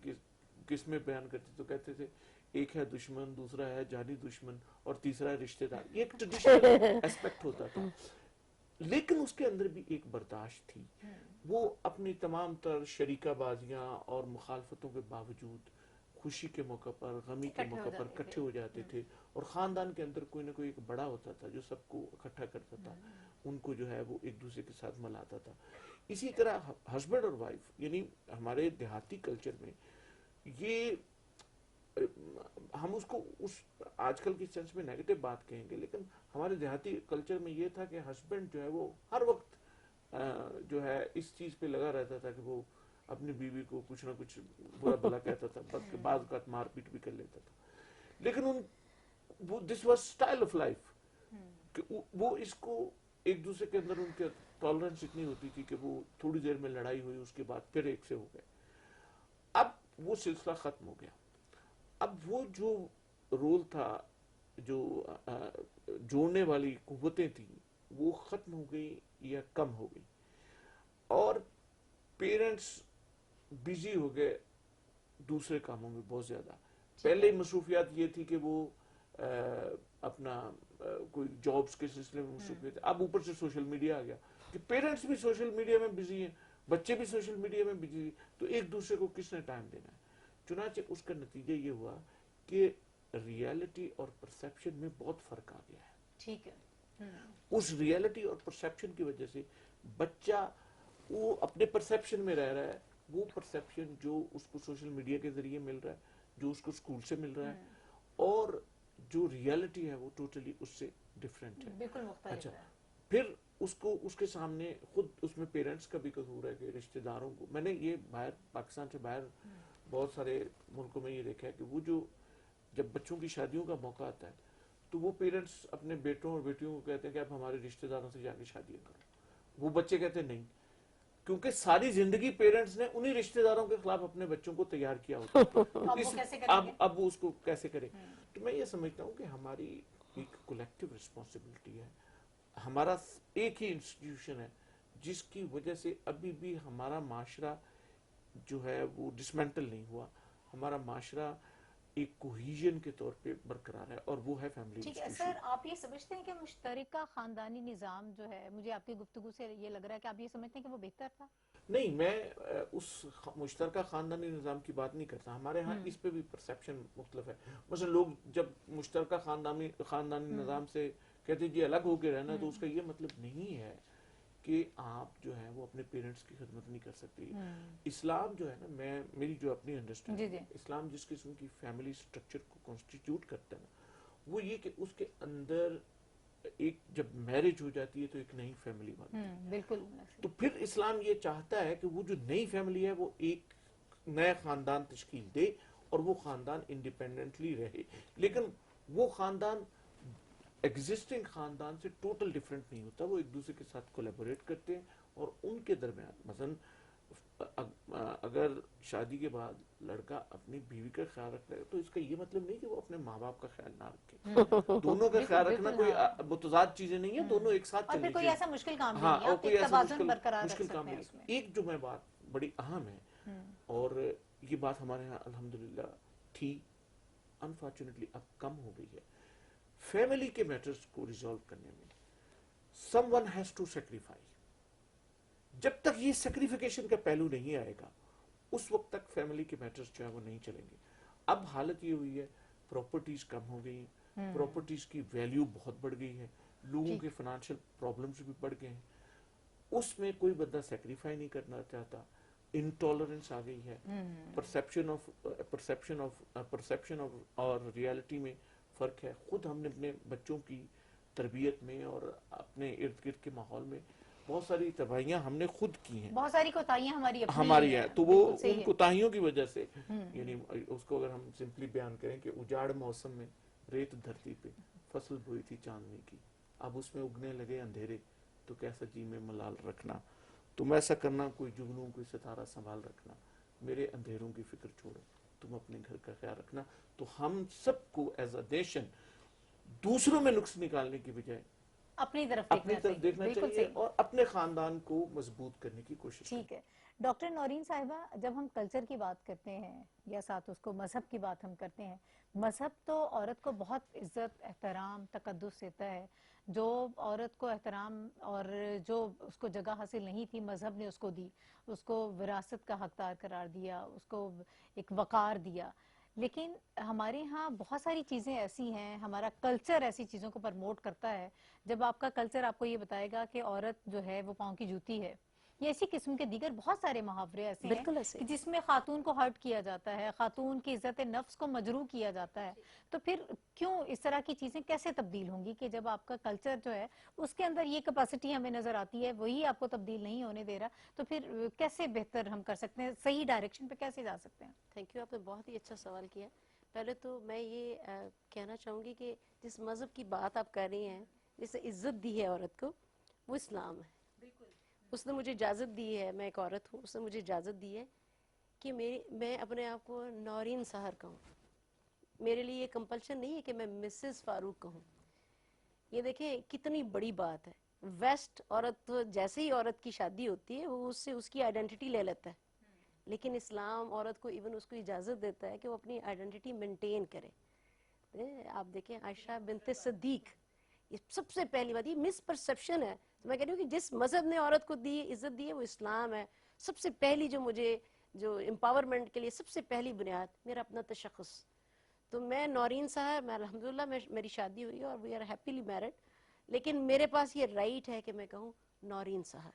किस्में बयान करते तो कहते थे एक है दुश्मन, दूसरा है जानी दुश्मन, और तीसरा है रिश्तेदार। ये एक ट्रेडिशनल एस्पेक्ट होता था, लेकिन उसके अंदर भी एक बर्दाश्त थी। वो अपनी तमाम तर शरीकाबाजियां और मुखालफतों के बावजूद खुशी के मौके पर, गमी के मौके पर इकट्ठे हो जाते थे, और खानदान के अंदर कोई ना कोई एक बड़ा होता था जो सबको इकट्ठा करता था, उनको जो है वो एक दूसरे के साथ मिलाता था। इसी तरह हस्बैंड और वाइफ, यानी हमारे देहाती कल्चर में ये हम उसको उस आजकल की सेंस में नेगेटिव बात कहेंगे, लेकिन हमारे देहाती कल्चर में ये था कि हस्बैंड जो है वो हर वक्त जो है इस चीज पे लगा रहता था कि वो अपनी बीवी को कुछ ना कुछ बुरा भला कहता था, बल्कि बाद का मारपीट भी कर लेता था। लेकिन वो this was style of life कि वो इसको एक दूसरे के अंदर उनके टॉलरेंस इतनी होती थी कि वो थोड़ी देर में लड़ाई हुई, उसके बाद फिर एक से हो गए। अब वो सिलसिला खत्म हो गया। अब वो जो रोल था, जो जोड़ने वाली कुव्वतें थी, वो खत्म हो गई या कम हो गई, और पेरेंट्स बिजी हो गए दूसरे कामों में बहुत ज्यादा। पहले मसरूफियात ये थी कि वो अपना कोई जॉब्स के सिलसिले में मसरूफ थे। अब ऊपर से सोशल मीडिया आ गया कि पेरेंट्स भी सोशल मीडिया में बिजी हैं, बच्चे भी सोशल मीडिया में बिजी, तो एक दूसरे को किसने टाइम देना है। चुनाचे उसका नतीजा ये हुआ कि रियलिटी और परसेप्शन में बहुत फर्क आ गया है। ठीक है। उस रियलिटी और परसेप्शन की वजह से बच्चा वो अपने परसेप्शन में रह रहा है, वो परसेप्शन जो उसको सोशल मीडिया के जरिए मिल रहा है, जो उसको स्कूल से मिल रहा है, और जो रियलिटी है वो टोटली उससे डिफरेंट है, बिल्कुल मुख्तलिफ अच्छा है। फिर उसको उसके सामने खुद उसमें पेरेंट्स का भी कसूर है कि रिश्तेदारों को, मैंने ये बाहर पाकिस्तान से बाहर बहुत सारे मुल्कों में ये देखा है कि वो जो जब बच्चों की शादियों का मौका आता है तो वो पेरेंट्स अपने बेटों और बेटियों को कहते हैं कि आप हमारे रिश्तेदारों से जाके शादी करो। वो बच्चे कहते हैं नहीं, क्योंकि सारी जिंदगी पेरेंट्स ने उन्हीं रिश्तेदारों के खिलाफ अपने बच्चों को तैयार किया होता है। अब वो उसको कैसे करे। तो मैं ये समझता हूँ कि हमारी एक कलेक्टिव रिस्पॉन्सिबिलिटी है, हमारा एक ही इंस्टीट्यूशन है जिसकी वजह से अभी भी हमारा माशरा जो है वो डिसमेंटल नहीं हुआ, हमारा माशरा एक कोहिजन के तौर पे बरकरार है, और वो है फैमिली। ठीक है सर, आप ये समझते हैं कि मुश्तरका खानदानी निज़ाम जो है, मुझे आपकी गुफ्तगू से ये लग रहा है कि आप ये समझते हैं कि वो बेहतर था? नहीं, मैं उस मुश्तरका खानदानी निज़ाम की बात नहीं करता। हमारे यहाँ इस पे भी परसेप्शन मुख्तलिफ है। मतलब लोग जब मुश्तरका खानदानी निज़ाम से कहते जी अलग होके रहना, तो उसका ये मतलब नहीं है कि आप जो है वो अपने पेरेंट्स की खिदमत नहीं कर सकती। इस्लाम जो है ना, मेरी जो अपनी अंडरस्टैंडिंग है, इस्लाम जिस किस्म की फैमिली स्ट्रक्चर को कॉन्स्टिट्यूट करता है ना, वो ये कि उसके अंदर एक जब मैरिज हो जाती है तो एक नई फैमिली बनती है। बिल्कुल। तो फिर इस्लाम ये चाहता है कि वो जो नई फैमिली है वो एक नया खानदान तश्कील दे, और वो खानदान इंडिपेंडेंटली रहे, लेकिन वो खानदान एग्जिस्टिंग खानदान से टोटल डिफरेंट नहीं होता। वो एक दूसरे के साथ कोलैबोरेट करते हैं, और उनके दरमियान मसलन अगर शादी के बाद लड़का अपनी बीवी का ख्याल रख रहा है, तो इसका ये मतलब नहीं कि वो अपने माँ बाप का ख्याल ना रखे। दोनों का ख्याल रखना कोई मुतजाद चीजें नहीं है, दोनों एक साथ चलनी कोई ऐसा मुश्किल काम हाँ, नहीं है, और कोई ऐसा मुश्किल काम नहीं। एक जो मैं बात बड़ी अहम है, और ये बात हमारे यहाँ अल्हम्दुलिल्लाह थी, अनफॉर्चुनेटली अब कम हो गई है, फैमिली के मैटर्स को रिजॉल्व करने में समवन हैज टू सैक्रिफाइस। जब तक ये सैक्रिफिकेशन का पहलू नहीं आएगा, उस वक्त तक फैमिली के मैटर्स जो है वो नहीं चलेंगे। अब हालत ये हुई है, प्रॉपर्टीज कम हो गई, प्रॉपर्टीज की वैल्यू बहुत बढ़ गई है, लोगों के फाइनेंशियल प्रॉब्लम्स भी बढ़ गए हैं, उसमें कोई बंदा सैक्रिफाई नहीं करना चाहता, इंटॉलरेंस आ गई है, परसेप्शन ऑफ और रियलिटी में फर्क है। खुद हमने अपने बच्चों की तरबियत में और अपने इर्द गिर्द के माहौल में बहुत सारी तबाहियां हमने खुद की हैं, बहुत सारी कोताहियां हमारी है। तो वो उन कोताहियों की वजह से, यानी उसको अगर हम सिंपली बयान करें कि उजाड़ मौसम में रेत धरती पे फसल बोई थी चांदनी की, अब उसमें उगने लगे अंधेरे, तो कैसा जी में मलाल रखना, तुम ऐसा करना कोई जुगनू कोई सितारा संभाल रखना, मेरे अंधेरों की फिक्र छोड़ो, तुम अपने घर का ख्याल रखना। तो हम सबको एज अ नेशन दूसरों में नुक्स निकालने की बजाय अपनी तरफ अपनी तरफ देखना बिल्कुल चाहिए सही। और अपने खानदान को मजबूत करने की कोशिश ठीक है डॉक्टर नौरीन साहिबा, जब हम कल्चर की बात करते हैं या साथ उसको मजहब की बात हम करते हैं, मजहब तो औरत को बहुत इज्जत, एहतराम, तकद्दुस देता है। जो औरत को एहतराम और जो उसको जगह हासिल नहीं थी, मजहब ने उसको दी, उसको विरासत का हकदार करार दिया, उसको एक वकार दिया। लेकिन हमारे यहाँ बहुत सारी चीज़ें ऐसी हैं, हमारा कल्चर ऐसी चीज़ों को प्रमोट करता है। जब आपका कल्चर आपको ये बताएगा कि औरत जो है वो पाँव की जूती है, ये इसी किस्म के दीगर बहुत सारे मुहावरे ऐसे हैं बिल्कुल ऐसे कि जिसमें खातून को हर्ट किया जाता है, खातून की इज्जत नफ्स को मजरू किया जाता है। तो फिर क्यों इस तरह की चीजें कैसे तब्दील होंगी कि जब आपका कल्चर जो है उसके अंदर ये कैपेसिटी हमें नजर आती है, वही आपको तब्दील नहीं होने दे रहा, तो फिर कैसे बेहतर हम कर सकते हैं, सही डायरेक्शन पे कैसे जा सकते हैं? थैंक यू, आपने बहुत ही अच्छा सवाल किया। पहले तो मैं ये कहना चाहूँगी कि जिस मज़हब की बात आप कर रही हैं, जिसे इज्जत दी है औरत को, वो इस्लाम है। उसने मुझे इजाज़त दी है, मैं एक औरत हूँ, उसने मुझे इजाज़त दी है कि मैं अपने आप को नौरीन सहर कहूँ। मेरे लिए ये कंपल्शन नहीं है कि मैं मिसेस फारूक कहूँ। ये देखें कितनी बड़ी बात है। वेस्ट औरत तो जैसे ही औरत की शादी होती है वो उससे उसकी आइडेंटिटी ले लेता है, लेकिन इस्लाम औरत को इवन उसको इजाज़त देता है कि वो अपनी आइडेंटिटी मेंटेन करे। आप देखें आयशा बिनते सिद्दीक, ये सबसे पहली बात, ये मिस परसेप्शन है। तो मैं कह रही हूँ कि जिस मजहब ने औरत को दी इज्जत दी है वो इस्लाम है। सबसे पहली जो एम्पावरमेंट के लिए सबसे पहली बुनियाद मेरा अपना तशख़्ख़ुस। तो मैं नौरीन साहब, मैं अल्हम्दुलिल्लाह मेरी शादी हुई है और वी आर हैप्पीली मैरिड, लेकिन मेरे पास ये राइट है कि मैं कहूँ नौरीन साहब।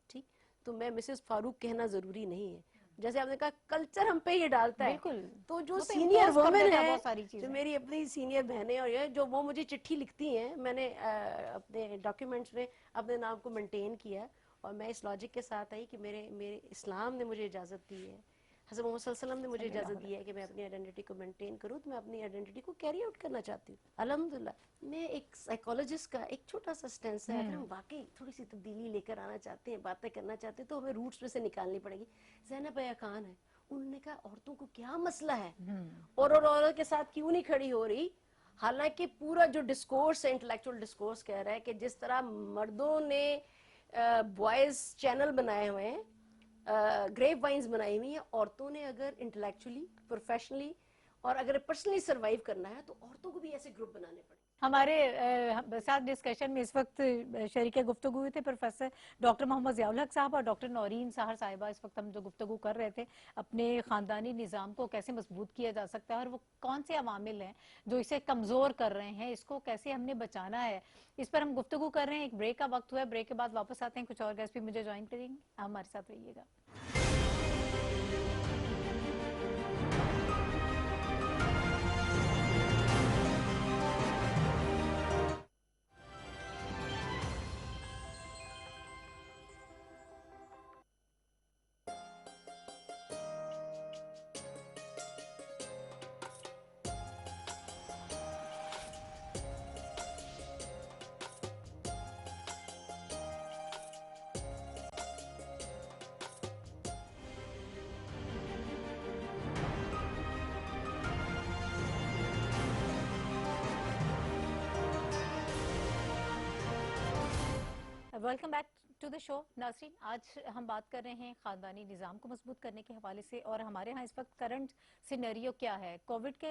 ठीक, तो मैं मिसेस फारूक कहना ज़रूरी नहीं है। जैसे आपने कहा कल्चर हम पे ये डालता है, बिल्कुल, तो जो वो तो सीनियर इम्पोज कर वुमेन देता है है, बहुत सारी जो चीजें। मेरी अपनी सीनियर बहनें और ये जो वो मुझे चिट्ठी लिखती हैं, मैंने अपने डॉक्यूमेंट्स में अपने नाम को मेंटेन किया है और मैं इस लॉजिक के साथ आई कि मेरे इस्लाम ने मुझे इजाज़त दी है, हज़रत मोहम्मद सल्लल्लाहु अलैहि वसल्लम ने मुझे इजाज़त दी है कि मैं अपनी आइडेंटिटी को मेंटेन करूँ, तो मैं अपनी आइडेंटिटी को कैरी आउट करना चाहती हूँ। अल्हम्दुलिल्लाह मैं एक साइकोलॉजिस्ट का एक छोटा सा स्टेंस है, अगर हम वाकई थोड़ी सी तब्दीली लेकर आना चाहते हैं, बातें करना चाहते हैं, तो हमें रूट्स में से निकालनी पड़ेगी। ज़ैनब बया खान है, उन्होंने कहा औरतों को क्या मसला है और औरत के साथ क्यों नहीं खड़ी हो रही। हालांकि पूरा जो डिस्कोर्स है, इंटेलेक्चुअल डिस्कोर्स कह रहा है कि जिस तरह मर्दों ने बॉयज चैनल बनाए हुए हैं, ग्रेप वाइन्स बनाई हुई हैं, औरतों ने अगर इंटेलेक्चुअली, प्रोफेशनली और अगर पर्सनली सर्वाइव करना है तो औरतों को भी ऐसे ग्रुप बनाने पड़े। हमारे साथ डिस्कशन में इस वक्त शरीके गुफ्तगू हुए थे प्रोफेसर डॉक्टर मोहम्मद ज़ियाउल हक साहब और डॉक्टर नौरीन सहर साहिबा। इस वक्त हम जो गुफ्तगू कर रहे थे अपने ख़ानदानी निज़ाम को कैसे मजबूत किया जा सकता है और वो कौन से अवामिल हैं जो इसे कमज़ोर कर रहे हैं, इसको कैसे हमने बचाना है, इस पर हम गुफ्तगू कर रहे हैं। एक ब्रेक का वक्त हुआ है, ब्रेक के बाद वापस आते हैं, कुछ और गेस्ट भी मुझे ज्वाइन करेंगे, हमारे साथ रहिएगा। Welcome back to the show. नाज़रीन, आज हम बात कर रहे हैं ख़ानदानी निज़ाम को मजबूत करने के हवाले से और हमारे यहाँ इस वक्त करंट सिनेरियो क्या है। कोविड के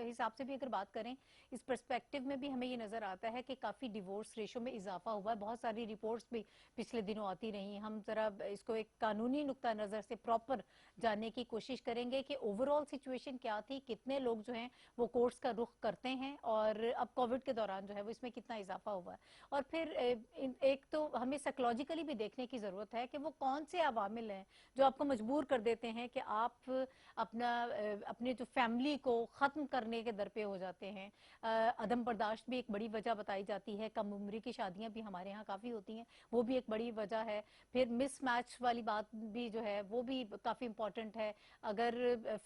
हिसाब से भी अगर बात करें, इस पर्सपेक्टिव में भी हमें ये नज़र आता है कि काफ़ी डिवोर्स रेशो में इजाफा हुआ है। बहुत सारी रिपोर्ट्स भी पिछले दिनों आती रही। हम ज़रा इसको एक कानूनी नुक्ता नज़र से प्रॉपर जानने की कोशिश करेंगे कि ओवरऑल सिचुएशन क्या थी, कितने लोग जो हैं वो कोर्ट्स का रुख करते हैं और अब कोविड के दौरान जो है वो इसमें कितना इजाफा हुआ है। और फिर एक तो हमें साइकोलॉजिकली भी देखने की ज़रूरत है कि वो कौन से अवामिल हैं जो आपको मजबूर कर देते हैं कि आप अपने जो फैमिली को ख़त्म करने के दर पे हो जाते हैं। अदम बर्दाश्त भी एक बड़ी वजह बताई जाती है। कम उम्र की शादियां भी हमारे यहाँ काफ़ी होती हैं, वो भी एक बड़ी वजह है। फिर मिस मैच वाली बात भी जो है वो भी काफ़ी इंपॉर्टेंट है। अगर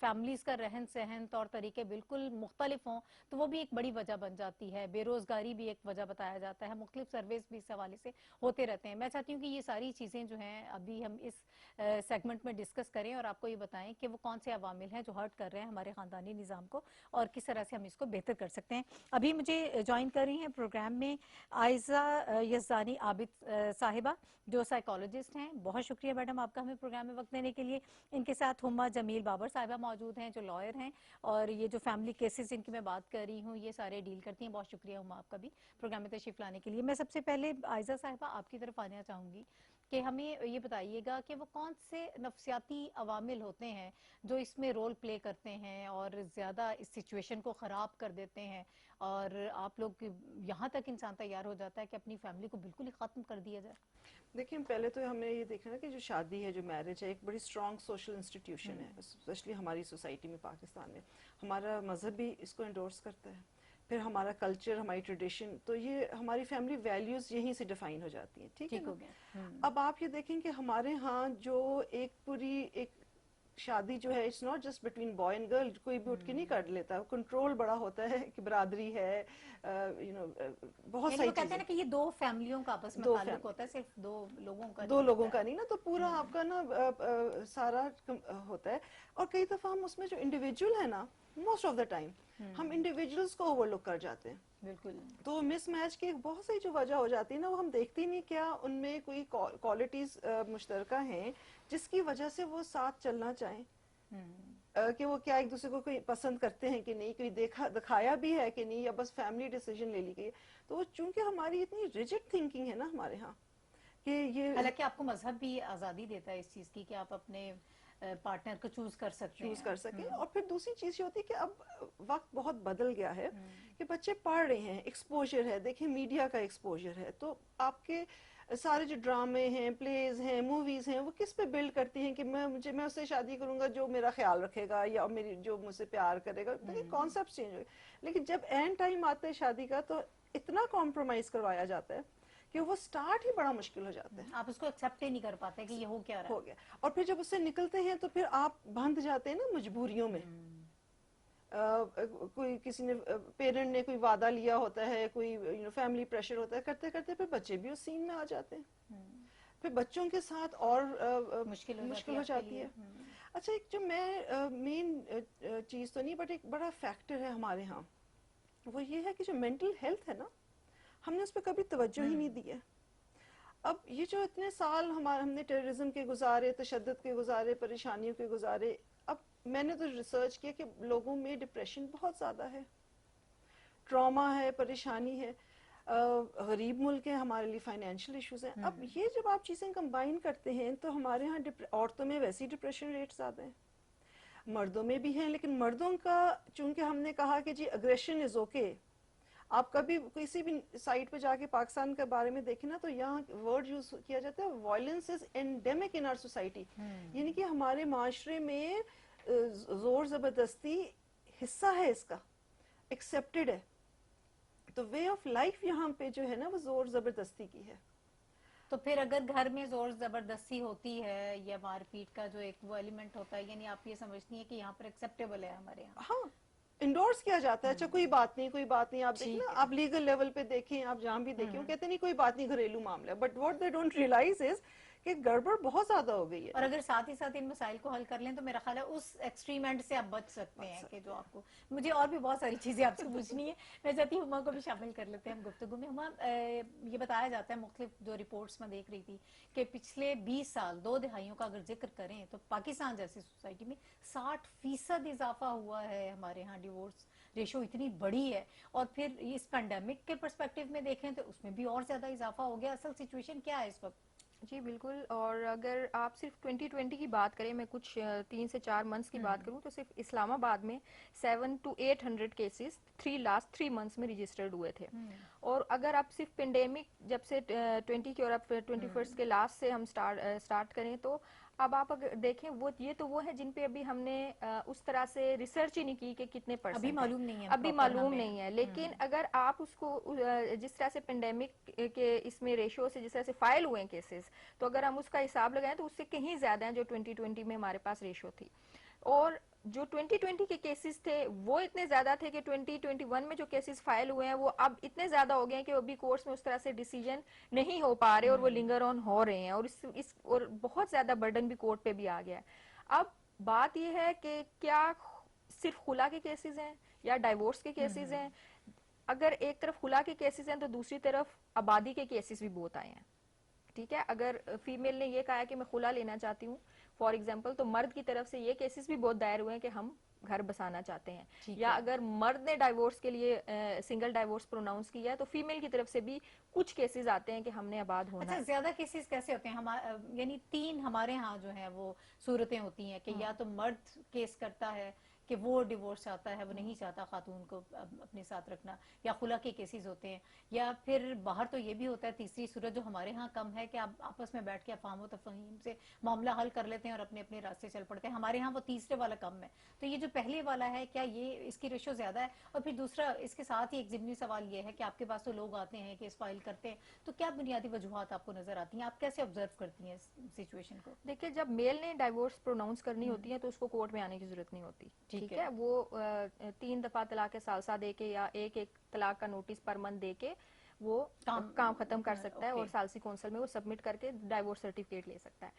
फैमिलीज़ का रहन सहन तौर तरीके बिल्कुल मुख्तलिफ हों तो वो भी एक बड़ी वजह बन जाती है। बेरोज़गारी भी एक वजह बताया जाता है। मुख्तलिफ सर्वेस भी इस हवाले से ہوتے رہتے ہیں. میں چاہتی ہوں کہ یہ ساری چیزیں جو ہیں ابھی ہم اس سیگمنٹ میں ڈسکس کریں اور آپ کو یہ بتائیں کہ وہ کون سے عوامل ہیں جو ہرٹ کر رہے ہیں ہمارے خاندانی نظام کو اور کس طرح سے ہم اس کو بہتر کر سکتے ہیں. ابھی مجھے جوائن کر رہی ہیں پروگرام میں عائزہ یزدانی عابد صاحبہ جو سائیکالوجسٹ ہیں. بہت شکریہ میڈم آپ کا ہمیں پروگرام میں وقت دینے کے لیے. ان کے ساتھ ہما جمیل بابر صاحبہ موجود ہیں جو لائر ہیں اور یہ جو فیملی کیسز جن کی میں بات کر رہی ہوں یہ سارے ڈیل کرتی ہیں. بہت شکریہ ہما آپ کا بھی پروگرام میں تشریف لانے کے لیے. میں سب سے پہلے عائزہ صاحبہ آپ کی طرف آنا چاہوں گی کہ ہمیں یہ بتائیے گا کہ وہ کون سے نفسیاتی عوامل ہوتے ہیں جو اس میں رول پلے کرتے ہیں اور زیادہ اس سچویشن کو خراب کر دیتے ہیں اور آپ لوگ یہاں تک انسان تیار ہو جاتا ہے کہ اپنی فیملی کو بالکل ہی ختم کر دیا جائے. دیکھیں پہلے تو ہمیں یہ دیکھنا کہ جو شادی ہے جو میرج ہے ایک بڑی اسٹرانگ سوشل انسٹیٹیوشن ہے اسپیشلی ہماری سوسائٹی میں پاکستان میں. ہمارا مذہب بھی اس کو انڈورس کرتا ہے, پھر ہمارا کلچر ہماری ٹریڈیشن, تو یہ ہماری فیملی ویلیوز یہیں سے ڈیفائن ہو جاتی ہیں. ٹھیک ہے نا. اب آپ یہ دیکھیں کہ ہمارے ہاں جو ایک پوری ایک شادی جو ہے it's not just between boy and girl, کوئی بھی اٹھ کے نہیں کر لیتا, کنٹرول بڑا ہوتا ہے کہ برادری ہے, بہت ساری وہ کہتے ہیں چیزیں, نا کہ یہ دو فیملیوں کا آپس میں تعلق ہوتا ہے, صرف دو لوگوں کا نہیں نا, تو پورا آپ کا نا سارا ہوتا ہے. اور کئی دفعہ ہم اس میں جو انڈیویجول ہے نا, موسٹ آف دا ٹائم ہم انڈیویجولس کو اوور لک کر جاتے ہیں. بالکل. تو مس میچ کی بہت سی جو وجہ ہو جاتی ہے نا, وہ ہم دیکھتے نہیں کیا ان میں کوئی کوالٹیز مشترکہ ہیں جس کی وجہ سے وہ ساتھ چلنا چاہیں, کہ وہ کیا ایک دوسرے کو کوئی پسند کرتے ہیں کہ نہیں, کوئی دکھایا بھی ہے کہ نہیں, یا بس فیملی ڈیسیجن لے لی گئی. تو چونکہ ہماری اتنی ریجڈ تھنکنگ ہے نا ہمارے ہاں کہ یہ, حالانکہ آپ کو مذہب بھی آزادی دیتا ہے اس چیز کی کہ آپ اپنے پارٹنر کو چوز کر سکیں. اور پھر دوسری چیز یہ ہوتی ہے کہ اب وقت بہت بدل گیا ہے کہ بچے پڑھ رہے ہیں, ایکسپوجر ہے, دیکھیں میڈیا کا ایکسپوجر ہے, تو آپ کے سارے جو ڈرامے ہیں, پلیز ہیں, موویز ہیں, وہ کس پہ بلڈ کرتی ہیں کہ میں اس سے شادی کروں گا جو میرا خیال رکھے گا یا میری جو مجھ سے پیار کرے گا. دیکھیں کانسیپٹ چینج ہو گئے. لیکن جب اینڈ ٹائم آتا ہے شادی کا تو اتنا کمپرومائز کروایا جاتا ہے کہ وہ سٹارٹ ہی بڑا مشکل ہو جاتا ہے. آپ اس کو ایکسیپٹ ہی نہیں کر پاتے کہ یہ ہو کیا رہا ہے. ہو گیا. اور پھر جب اس سے نکلتے ہیں تو پھر آپ بندھ جاتے ہیں نا مجبوریوں میں. کوئی کسی نے پیرنٹ نے کوئی وعدہ لیا ہوتا ہے, کوئی فیملی پریشر ہوتا ہے, کرتے کرتے پھر بچے بھی اس سین میں آ جاتے ہیں. پھر بچوں کے ساتھ اور مشکل ہو جاتی ہے. اچھا, ایک جو میں مین چیز تو نہیں بٹ ایک بڑا فیکٹر ہے ہمارے ہاں, وہ یہ ہے کہ جو مینٹل ہیلتھ ہے نا, ہم نے اس پہ کبھی توجہ ہی نہیں دی ہے. اب یہ جو اتنے سال ہم نے ٹیررزم کے گزارے, تشدد کے گزارے, پریشانیوں کے گزارے, اب میں نے تو ریسرچ کیا کہ لوگوں میں ڈپریشن بہت زیادہ ہے, ٹراما ہے, پریشانی ہے. غریب ملک ہے, ہمارے لیے فائنینشیل ایشوز ہیں. اب یہ جب آپ چیزیں کمبائن کرتے ہیں تو ہمارے ہاں عورتوں میں ویسی ڈپریشن ریٹ زیادہ ہیں, مردوں میں بھی ہیں. لیکن مردوں کا چونکہ ہم نے کہا کہ جی اگریشن از اوکے, آپ کبھی کسی بھی سائٹ پہ جا کے پاکستان کے بارے میں دیکھیں نا تو یہاں ورڈ یوز کیا جاتا ہے violence is endemic in our society, یعنی کہ ہمارے معاشرے میں زور زبردستی حصہ ہے, اس کا ایکسیپٹڈ ہے. تو وے آف لائف یہاں پہ جو ہے نا وہ زور زبردستی کی ہے. تو پھر اگر گھر میں زور زبردستی ہوتی ہے یا مار پیٹ کا جو ایک وہ ایلیمنٹ ہوتا ہے, یعنی آپ یہ سمجھتی ہیں کہ یہاں پر ایکسیپٹیبل ہے ہمارے یہاں؟ ہاں, انڈورس کیا جاتا ہے. اچھا کوئی بات نہیں, آپ دیکھیں نا, آپ لیگل لیول پہ دیکھیں, آپ جہاں بھی دیکھیں, وہ کہتے نہیں کوئی بات نہیں, گھریلو معاملہ ہے. But what they don't realise is کہ گڑبڑ بہت زیادہ ہو گئی ہے. اور اگر ساتھ ہی ساتھ ان مسائل کو حل کر لیں تو میرا خیال ہے اس ایکسٹریم اینڈ سے آپ بچ سکتے ہیں کہ جو آپ کو, مجھے اور بھی بہت ساری چیزیں آپ سے پوچھنی ہے. میں چاہتی ہوں ہما کو بھی شامل کر لیتے ہیں ہم گفتگو میں. ہما, یہ بتایا جاتا ہے مختلف جو رپورٹس میں دیکھ رہی تھی کہ پچھلے 20 سال 2 دہائیوں کا اگر ذکر کریں تو پاکستان جیسی سوسائٹی میں 60% اضافہ ہوا ہے ہمارے ہاں. ڈیورس ریشو اتنی بڑی ہے, اور پھر اس پینڈیمک کے پرسپیکٹیو میں دیکھیں تو اس میں بھی اور زیادہ اضافہ ہو گیا. اصل سچویشن کیا ہے اس وقت؟ جی بالکل. اور اگر آپ صرف 2020 کی بات کریں, میں کچھ 3 سے 4 منتھس کی بات کروں تو صرف اسلام آباد میں 700 to 800 کیسز لاسٹ 3 منتھس میں رجسٹرڈ ہوئے تھے. اور اگر آپ صرف پینڈیمک جب سے 20 کے اور اب 21 کے لاسٹ سے ہم سٹارٹ کریں تو اب آپ اگر دیکھیں یہ تو وہ ہے جن پہ ابھی ہم نے اس طرح سے ریسرچ ہی نہیں کی کہ کتنے پرسنٹ ابھی معلوم نہیں ہے, ابھی معلوم نہیں ہے. لیکن اگر آپ اس کو جس طرح سے پینڈیمک کے اس میں ریشو سے جس طرح سے فائل ہوئے ہیں کیسز, تو اگر ہم اس کا حساب لگائیں تو اس سے کہیں زیادہ ہیں جو 2020 میں ہمارے پاس ریشو تھی. اور जो 2020 के केसेस थे वो इतने ज्यादा थे कि 2021 में जो केसेस फाइल हुए हैं वो अब इतने ज्यादा हो गए हैं कि अभी कोर्ट्स में उस तरह से डिसीजन नहीं हो पा रहे और वो लिंगर ऑन हो रहे हैं, और इस और बहुत ज्यादा बर्डन भी कोर्ट पे भी आ गया है। अब बात ये है कि क्या सिर्फ खुला के केसेस हैं या डाइवोर्स के केसेस हैं। अगर एक तरफ खुला के केसेस हैं तो दूसरी तरफ आबादी के केसेस भी बहुत आए हैं। ठीक है, अगर फीमेल ने ये कहा है कि मैं खुला लेना चाहती हूँ फॉर एग्जांपल, तो मर्द की तरफ से ये केसेस भी बहुत दायर हुए हैं कि हम घर बसाना चाहते हैं। या अगर मर्द ने डाइवोर्स के लिए सिंगल डाइवोर्स प्रोनाउंस किया है तो फीमेल की तरफ से भी कुछ केसेस आते हैं कि हमने आबाद होना। अच्छा, ज्यादा केसेस कैसे होते हैं? यानी 3 हमारे यहाँ जो है वो सूरतें होती हैं कि या तो मर्द केस करता है कि वो डिवोर्स चाहता है, वो नहीं चाहता खातून को अपने साथ रखना, या खुला के केसेस होते हैं, या फिर बाहर तो ये भी होता है तीसरी सूरत जो हमारे यहाँ कम है कि आप आपस में बैठ के अफाम तफहीम से मामला हल कर लेते हैं और अपने अपने रास्ते चल पड़ते हैं। हमारे यहाँ वो तीसरे वाला कम है। तो ये जो पहले वाला है, क्या ये इसकी रेशो ज्यादा है? और फिर दूसरा इसके साथ ही एक ज़िमनी सवाल ये है कि आपके पास तो लोग आते हैं केस फाइल करते हैं, तो क्या बुनियादी वजूहात आपको नजर आती हैं? आप कैसे ऑब्जर्व करती हैं सिचुएशन को? देखिए, जब मेल ने डाइवोर्स प्रोनाउंस करनी होती है तो उसको कोर्ट में आने की जरूरत नहीं होती। ठीक है, वो 3 दफा तलाक सालसा दे के या एक तलाक का नोटिस पर मंथ दे के वो काम खत्म कर सकता है और सालसी कौंसिल में वो सबमिट करके डाइवोर्स सर्टिफिकेट ले सकता है।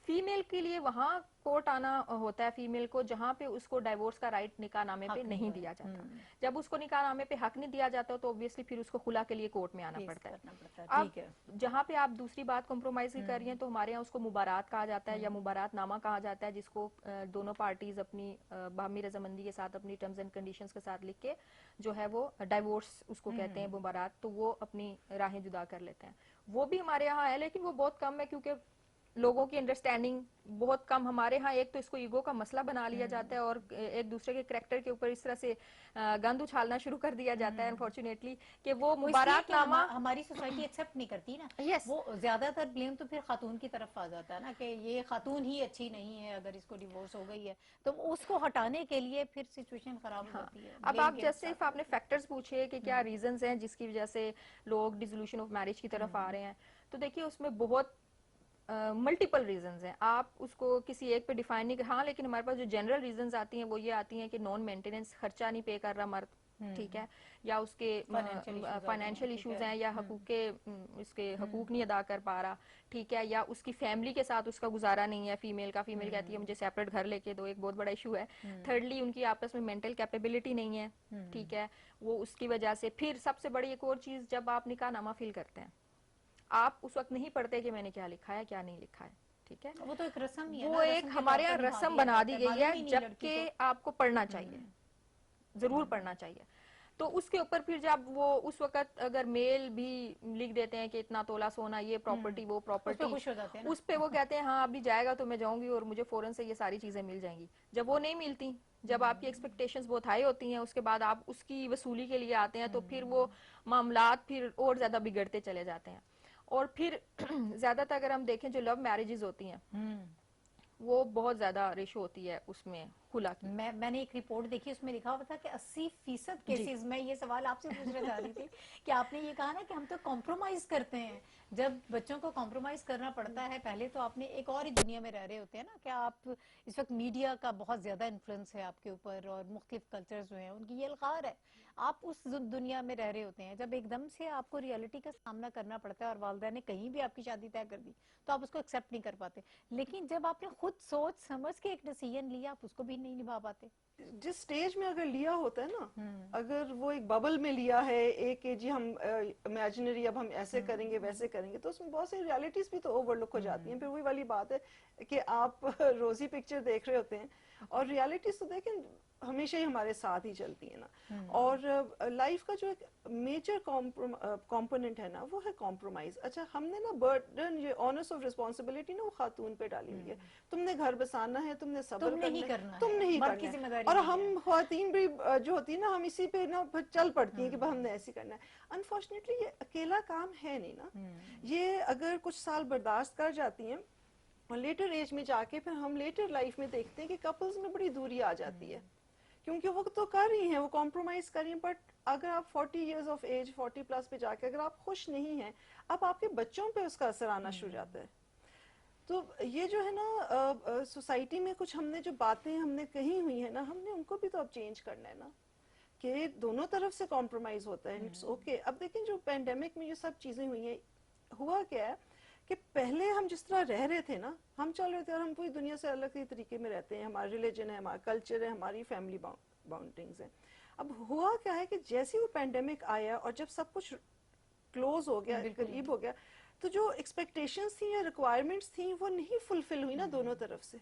फीमेल के लिए वहां कोर्ट आना होता है फीमेल को जहां पे उसको डाइवोर्स का राइट निकाह नामे पे नहीं दिया जाता। जब उसको निकाह नामे पे हक नहीं दिया जाता तो ऑब्वियसली फिर उसको खुला के लिए कोर्ट में आना पड़ता है। अब जहाँ पे आप दूसरी बात कॉम्प्रोमाइज की कर रही हैं तो हमारे यहाँ उसको मुबारात कहा जाता है या मुबारात नामा कहा जाता है, जिसको दोनों पार्टीज अपनी बाहमी रजामंदी के साथ अपनी टर्म्स एंड कंडीशंस के साथ लिख के जो है वो डाइवोर्स उसको कहते हैं मुबारात, तो वो अपनी राहें जुदा कर लेते हैं। वो भी हमारे यहाँ है लेकिन वो बहुत कम है क्योंकि लोगों की अंडरस्टैंडिंग बहुत कम। हमारे यहाँ एक तो इसको ईगो का मसला बना लिया जाता है और एक दूसरे के कैरेक्टर के ऊपर इस तरह से गंद उछालना शुरू कर दिया जाता है अनफॉर्चुनेटली कि वो मुबारकनामा हमारी सोसाइटी एक्सेप्ट नहीं करती ना। yes. वो ज्यादातर ब्लेम तो फिर खातून की तरफ आ जाता है ना कि ये खातून ही अच्छी नहीं है, अगर इसको डिवोर्स हो गई है तो उसको हटाने के लिए फिर सिचुएशन खराब हो जाती है। अब आप जैसे आपने फैक्टर्स पूछे कि क्या रीजंस हैं जिसकी वजह से लोग डिसोल्यूशन ऑफ मैरिज की तरफ आ रहे हैं, तो देखिए उसमें बहुत मल्टीपल रीजंस हैं। आप उसको किसी एक पे डिफाइन नहीं कर, हाँ लेकिन हमारे पास जो जनरल रीजंस आती हैं वो ये आती हैं कि नॉन मेंटेनेंस, खर्चा नहीं पे कर रहा मर्द, ठीक है, या उसके फाइनेंशियल इश्यूज हैं या हकूक के इसके हकूक नहीं अदा कर पा रहा, ठीक है, या उसकी फैमिली के साथ उसका गुजारा नहीं है फीमेल का, फीमेल कहती है मुझे सेपरेट घर लेके दो, एक बहुत बड़ा इशू है। थर्डली उनकी आपस में मेंटल कैपेबिलिटी नहीं है, ठीक है, वो उसकी वजह से। फिर सबसे बड़ी एक और चीज, जब आप निकाहनामा फिल करते हैं आप उस वक्त नहीं पढ़ते कि मैंने क्या लिखा है क्या नहीं लिखा है, ठीक है, वो तो एक रस्म ही है, वो एक हमारे यहाँ रस्म बना दी गई है, जबकि आपको पढ़ना चाहिए, जरूर पढ़ना चाहिए। तो उसके ऊपर फिर जब वो उस वक्त अगर मेल भी लिख देते हैं कि इतना तोला सोना, ये प्रॉपर्टी वो प्रॉपर्टी, उस पे वो कहते हैं हाँ अभी जाएगा तो मैं जाऊंगी और मुझे फौरन से ये सारी चीजें मिल जाएंगी। जब वो नहीं मिलती, जब आपकी एक्सपेक्टेशंस बहुत हाई होती हैं, उसके बाद आप उसकी वसूली के लिए आते हैं तो फिर वो मामलात फिर और ज्यादा बिगड़ते चले जाते हैं। और फिर ज्यादातर अगर हम देखें जो लव मैरिजेस होती हैं वो बहुत ज्यादा रेशो होती है उसमें खुला की। मैंने एक रिपोर्ट देखी, उसमें लिखा हुआ था कि 80% केसेस में, ये सवाल आपसे पूछना चाह रही थी कि आपने ये कहा ना कि हम तो कॉम्प्रोमाइज करते हैं, जब बच्चों को कॉम्प्रोमाइज करना पड़ता है, पहले तो आपने एक और ही दुनिया में रह रहे होते हैं ना, कि आप इस वक्त मीडिया का बहुत ज्यादा इन्फ्लुएंस है आपके ऊपर और मुख्तलिफ कल्चर्स जो हैं उनकी ये अलगार है, आप उस दुनिया में रह रहे होते हैं। जब एकदम से आपको रियलिटी का सामना करना पड़ता है और वालिदैन ने कहीं भी आपकी शादी तय कर दी तो आप उसको एक्सेप्ट नहीं कर पाते, लेकिन जब आपने खुद सोच समझ के एक डिसीजन लिया आप उसको भी नहीं निभा पाते। जिस स्टेज में अगर लिया होता है ना, अगर वो एक बबल में लिया है एक कि जी हम इमेजिनरी अब हम ऐसे करेंगे वैसे करेंगे, तो उसमें बहुत सारी रियलिटीज भी तो ओवरलुक हो जाती हैं। फिर वही वाली बात है कि आप रोजी पिक्चर देख रहे होते हैं और रियलिटीज तो देखें हमेशा ही हमारे साथ ही चलती है ना। और लाइफ का जो एक मेजर कंपोनेंट है ना वो है कॉम्प्रोमाइज। अच्छा, हमने ना बर्डन, ये ऑनर्स ऑफ रिस्पॉन्सिबिलिटी ना वो खातून पे डाली हुई है, तुमने घर बसाना है, तुमने सब्र करना है, तुम नहीं करना है। और हम खातून भी जो होती है ना, हम इसी पे ना चल पड़ती है कि हमने ऐसे करना है। अनफॉर्चुनेटली ये अकेला काम है नहीं ना, ये अगर कुछ साल बर्दाश्त कर जाती हैं और लेटर एज में जाके फिर हम लेटर लाइफ में देखते हैं कि कपल्स में बड़ी दूरी आ जाती है, क्योंकि वो तो कर रही हैं, वो कॉम्प्रोमाइज कर रही हैं, बट अगर आप 40 इयर्स ऑफ एज 40 प्लस पे जाके अगर आप खुश नहीं हैं, अब आपके बच्चों पे उसका असर आना शुरू हो जाता है। تو یہ جو ہے نا سوسائٹی میں کچھ ہم نے جو باتیں ہم نے کہی ہوئی ہیں نا، ہم نے ان کو بھی تو اب چینج کرنا ہے نا، کہ دونوں طرف سے کمپرومائز ہوتا ہے. It's okay. اب دیکھیں جو پینڈیمک میں یہ سب چیزیں ہوئی ہیں، ہوا کیا ہے کہ پہلے ہم جس طرح رہ رہے تھے نا، ہم چل رہے تھے اور ہم پوری دنیا سے الگ ہی طریقے میں رہتے ہیں، ہمارا ریلیجن ہے، ہمارا کلچر ہے، ہماری فیملی باؤنڈنگز ہیں. اب ہوا کیا ہے کہ جیسے وہ پینڈیمک آیا اور جب سب کچھ کلوز ہو گیا، قریب ہو گیا، تو جو ایکسپیکٹیشنز تھیں یا ریکوائرمنٹس تھیں وہ نہیں فلفل ہوئی نا دونوں طرف سے،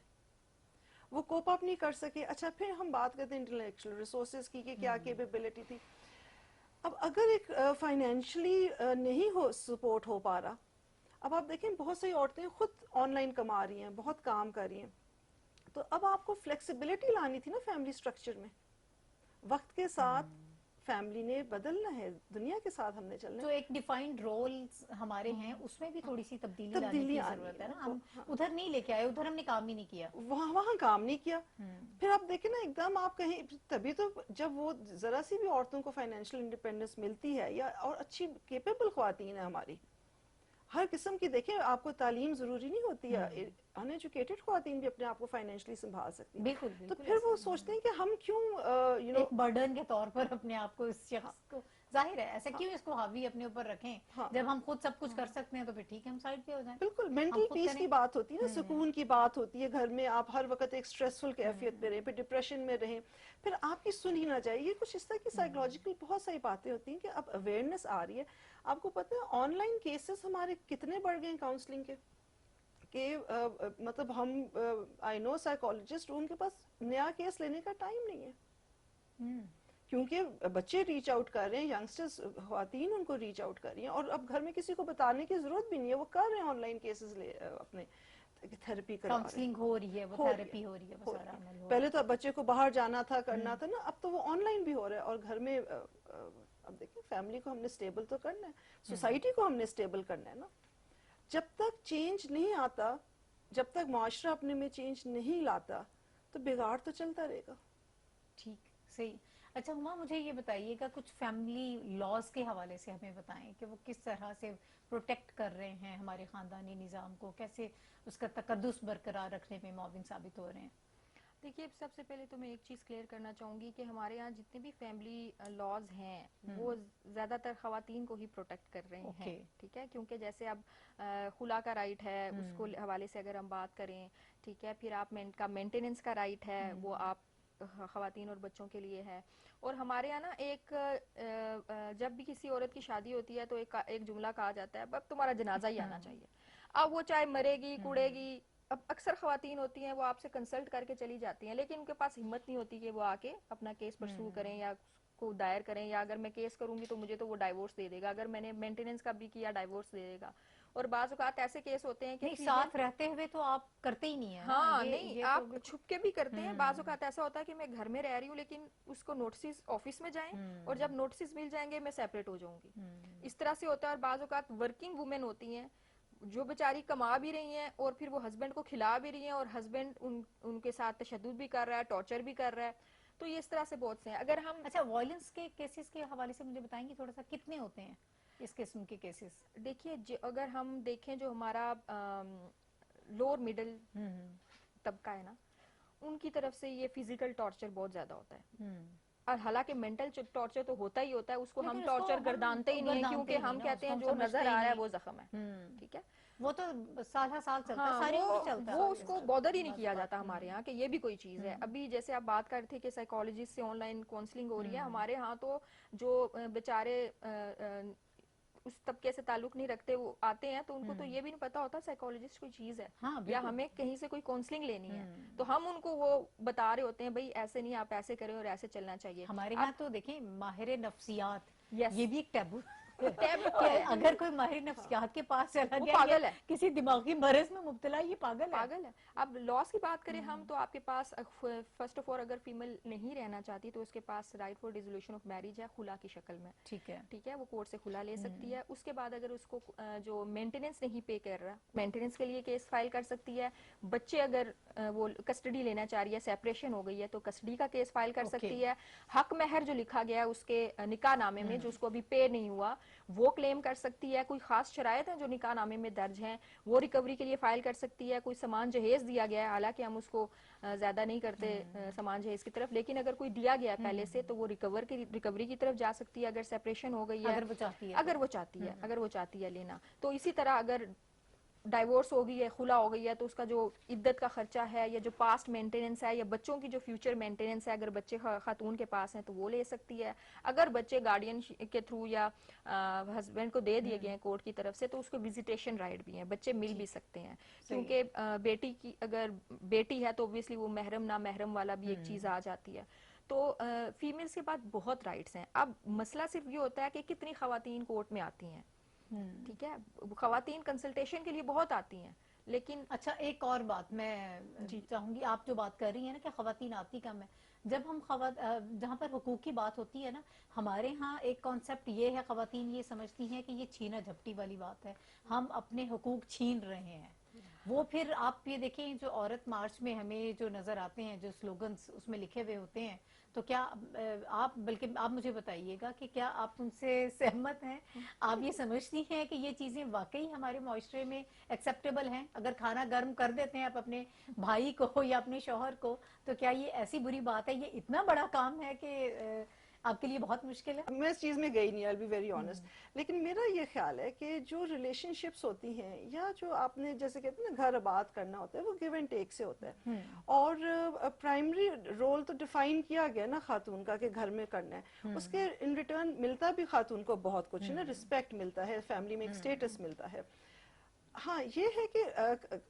وہ کوپ اپ نہیں کر سکے. اچھا پھر ہم بات کرتے ہیں انٹلیکچوئل ریسورسز کی کہ کیا کیپیبلٹی تھی. اب اگر ایک فائنینشلی نہیں ہو سپورٹ ہو پا رہا، اب آپ دیکھیں بہت سی عورتیں خود آن لائن کما رہی ہیں، بہت کام کر رہی ہیں، تو اب آپ کو فلیکسیبلٹی لانی تھی نا فیملی سٹرکچر میں. وقت کے ساتھ فیملی نے بدلنا ہے، دنیا کے ساتھ ہم نے چلنا تو ہے. ایک ڈیفائنڈ رولز ہمارے ہیں، اس میں بھی تھوڑی سی تبدیلی لانے کی ضرورت ہے نا. ہم ادھر نہیں لے کے آئے، ادھر ہم نے کام ہی نہیں کیا، وہاں کام نہیں کیا. پھر آپ دیکھیں نا ایک دم آپ کہیں، تبھی تو جب وہ ذرا سی بھی عورتوں کو فائنینشیل انڈیپینڈنس ملتی ہے، یا اور اچھی کیپیبل خواتین ہیں ہماری ہر قسم کی، دیکھیں آپ کو تعلیم ضروری نہیں ہوتی ہے، ان ایجوکیٹڈ خواتین بھی اپنے آپ کو فائنینشلی سنبھال سکتی ہیں. بالکل تو پھر وہ سوچتے ہیں کہ ہم کیوں ایک برڈن کے طور پر اپنے آپ کو اس شخص کو، ظاہر ہے ایسا کیوں اس کو حاوی اپنے اوپر رکھیں، جب ہم خود سب کچھ کر سکتے ہیں تو پھر ٹھیک ہے ہم سائڈ پہ ہو جائیں. بالکل مینٹل پیس کی بات ہوتی ہے نا، سکون کی بات ہوتی ہے. گھر میں آپ ہر وقت ایک سٹریسفل کیفیت میں رہیں، پھر ڈپریشن میں رہیں، پھر آپ کی سن ہی نہ جائے. یہ کچھ اس طرح کی سائیکولوجیکل بہت ساری باتیں ہوتی ہیں کہ اب اویئرنیس آ رہی ہے. آپ کو پتہ ہے آن لائن کیسز ہمارے کتنے بڑھ گئے ہیں کاؤنسلنگ کے، کہ مطلب ہم آئی نو سائیکولوجسٹ، ان کے پاس نیا کیس لینے کا ٹائم نہیں ہے، کیونکہ بچے ریچ آؤٹ کر رہے ہیں، ینگسٹرز خواتین ان کو ریچ آؤٹ کر رہی ہیں، اور اب گھر میں کسی کو بتانے کی ضرورت بھی نہیں ہے، وہ کر رہے ہیں آن لائن کیسز لے اپنے تھیراپی کروا رہے ہیں. کاؤنسلنگ ہو رہی ہے، وہ تھراپی ہو رہی ہے، وہ سارا عمل ہو رہا ہے. پہلے تو بچے کو باہر جانا تھا، کرنا تھا نا، اب تو وہ آن لائن بھی ہو رہا ہے. اور گھر میں اب دیکھیں فیملی کو ہم نے اسٹیبل تو کرنا ہے، سوسائٹی کو ہم نے اسٹیبل کرنا ہے نا. جب تک چینج نہیں آتا، جب تک معاشرہ اپنے میں چینج نہیں لاتا، تو بگاڑ تو چلتا رہے گا. ٹھیک، صحیح. اچھا ہما مجھے یہ بتائیے گا کچھ فیملی لاز کے حوالے سے ہمیں بتائیں کہ وہ کس طرح سے پروٹیکٹ کر رہے ہیں ہمارے خاندانی نظام کو، کیسے اس کا تقدس برقرار رکھنے میں معاون ثابت ہو رہے ہیں. دیکھیے سب سے پہلے تو میں ایک چیز کلیئر کرنا چاہوں گی کہ ہمارے یہاں جتنے بھی فیملی لاز ہیں وہ زیادہ تر خواتین کو ہی پروٹیکٹ کر رہے ہیں، ٹھیک ہے. کیونکہ جیسے اب خلا کا رائٹ ہے، اس کو حوالے سے اگر ہم بات کریں، ٹھیک ہے. پھر آپ کا مینٹیننس کا رائٹ ہے، وہ آپ خواتین اور بچوں کے لیے ہے. اور ہمارے یہاں نا ایک جب بھی کسی عورت کی شادی ہوتی ہے تو ایک جملہ کہا جاتا ہے اب تمہارا جنازہ ہی آنا چاہیے. اب وہ چاہے مرے گی کوڑے گی، اب اکثر خواتین ہوتی ہیں وہ آپ سے کنسلٹ کر کے چلی جاتی ہیں، لیکن ان کے پاس ہمت نہیں ہوتی کہ وہ آ کے اپنا کیس پرسو کریں یا کو دائر کریں، یا اگر میں کیس کروں گی تو مجھے تو وہ ڈائیورس دے دے گا، اگر میں نے مینٹیننس کا بھی کیا ڈائیورس دے دے گا. اور بعض اوقات ایسے کیس ہوتے ہیں کہ ساتھ رہتے ہوئے تو آپ کرتے ہی نہیں ہیں. ہاں نہیں، آپ چھپ کے بھی کرتے ہیں. بعض اوقات ایسا ہوتا ہے کہ میں گھر میں رہ رہی ہوں لیکن اس کو نوٹسز آفس میں جائیں، اور جب نوٹسز مل جائیں گے میں سیپریٹ ہو جاؤں گی. اس طرح سے ہوتا ہے. اور بعض اوقات ورکنگ وومن ہوتی ہیں جو بیچاری کما بھی رہی ہیں اور پھر وہ ہسبینڈ کو کھلا بھی رہی ہیں، اور ہسبینڈ ان کے ساتھ تشدد بھی کر رہا ہے، ٹارچر بھی کر رہا ہے. تو یہ اس طرح سے بہت سے ہیں. اگر ہم اچھا وائلنس کے کیسز کے حوالے سے مجھے بتائیں گے تھوڑا سا، کتنے ہوتے ہیں اس قسم کے کیسز؟ دیکھیے اگر ہم دیکھیں جو ہمارا لوور مڈل طبقہ ہے نا، ان کی طرف سے یہ فزیکل ٹارچر بہت زیادہ ہوتا ہے. اور حالانکہ مینٹل ٹارچر تو ہوتا ہی ہوتا ہے، اس کو ہم ٹارچر گردانتے ہی نہیں ہیں، کیونکہ ہم کہتے ہیں جو نظر آ رہا ہے وہ زخم ہے، ٹھیک ہے. وہ تو سال ہر سال چلتا ہے، ہاں ساری عمر چلتا ہے. وہ اس کو بادر ہی نہیں کیا جاتا ہمارے ہاں کہ یہ بھی کوئی چیز ہے. ابھی جیسے آپ بات کر رہے تھے کہ سائیکالوجسٹ سے آن لائن کاؤنسلنگ ہو رہی ہے، ہمارے ہاں تو جو بیچارے اس طبقے سے تعلق نہیں رکھتے وہ آتے ہیں تو ان کو تو یہ بھی نہیں پتا ہوتا سائیکالوجسٹ کوئی چیز ہے، یا ہمیں کہیں سے کوئی کاؤنسلنگ لینی ہے، تو ہم ان کو وہ بتا رہے ہوتے ہیں بھائی ایسے نہیں، آپ ایسے کریں اور ایسے چلنا چاہیے. ہمارے یہاں تو دیکھیں ماہر نفسیات، Yes. یہ بھی ایک ٹیبو ٹیبو کہ ہے. اگر کوئی ماہر نفسیات کے پاس چلا وہ گیا پاگل یا ہے، کسی دماغی مرض میں مبتلا، یہ پاگل پاگل ہے. اب لاس کی بات کریں ہم تو آپ کے پاس فرسٹ آف آل اگر فیمل نہیں رہنا چاہتی تو اس کے پاس رائٹ فار ڈیسولوشن آف میرج ہے، خلا کی شکل میں، ٹھیک ہے. ٹھیک ہے. وہ کورٹ سے خلا لے سکتی ہے. اس کے بعد اگر اس کو جو مینٹیننس نہیں پے کر رہا، مینٹیننس کے لیے کیس فائل کر سکتی ہے. بچے اگر وہ کسٹڈی لینا چاہ رہی ہے، سیپریشن ہو گئی ہے تو کسٹڈی کا کیس فائل کر سکتی ہے. حق مہر جو لکھا گیا ہے اس کے نکاح نامے میں جو اس کو ابھی پے نہیں ہوا وہ क्लेम कर सकती है, कोई खास शराइत हैं जो निकाह नामे में दर्ज हैं वो रिकवरी के लिए फाइल कर सकती है, कोई सामान जहेज दिया गया है, हालांकि हम उसको ज्यादा नहीं करते सामान जहेज की तरफ, लेकिन अगर कोई दिया गया पहले से तो वो रिकवरी की तरफ जा सकती है अगर सेपरेशन हो गई है, अगर वो चाहती है अगर वो चाहती है लेना। तो इसी तरह अगर डाइवोर्स हो गई है, खुला हो गई है, तो उसका जो इद्दत का खर्चा है या जो पास्ट मेंटेनेंस है या बच्चों की जो फ्यूचर मेंटेनेंस है, अगर बच्चे खातून के पास हैं तो वो ले सकती है। अगर बच्चे गार्डियन के थ्रू या हस्बैंड को दे दिए गए हैं कोर्ट की तरफ से तो उसको विजिटेशन राइट भी है, बच्चे मिल भी सकते हैं, क्योंकि बेटी की अगर बेटी है तो ऑब्वियसली वो महरम ना महरम वाला भी एक चीज आ जाती है। तो फीमेल्स के पास बहुत राइट्स हैं। अब मसला सिर्फ ये होता है कि कितनी खवातीन कोर्ट में आती हैं, ठीक है, खवातीन कंसल्टेशन के लिए बहुत आती हैं, लेकिन अच्छा एक और बात मैं चाहूंगी, आप जो बात कर रही हैं ना कि खवातीन आती कम है, जब हम जहाँ पर हुकूक की बात होती है ना, हमारे यहाँ एक कॉन्सेप्ट ये है, खवातीन ये समझती हैं कि ये छीना झपटी वाली बात है, हम अपने हुकूक छीन रहे हैं। वो फिर आप ये देखें जो औरत मार्च में हमें जो नजर आते हैं, जो स्लोगन्स उसमें लिखे हुए होते हैं, तो क्या बल्कि आप मुझे बताइएगा कि क्या आप उनसे सहमत हैं? आप ये समझती हैं कि ये चीजें वाकई हमारे मुआशरे में एक्सेप्टेबल हैं? अगर खाना गर्म कर देते हैं आप अपने भाई को या अपने शौहर को, तो क्या ये ऐसी बुरी बात है? ये इतना बड़ा काम है कि आपके लिए बहुत मुश्किल है? मैं इस चीज में गई नहीं, आई बी वेरी ऑनेस्ट, लेकिन मेरा ये ख्याल है कि जो रिलेशनशिप्स होती हैं या जो आपने जैसे कहते हैं ना घर आबाद करना होता है, वो गिव एंड टेक से होता है, और प्राइमरी रोल तो डिफाइन किया गया ना खातून का कि घर में करना है, उसके इन रिटर्न मिलता भी खातून को बहुत कुछ है ना, रिस्पेक्ट मिलता है, फैमिली में एक स्टेटस मिलता है। हाँ ये है कि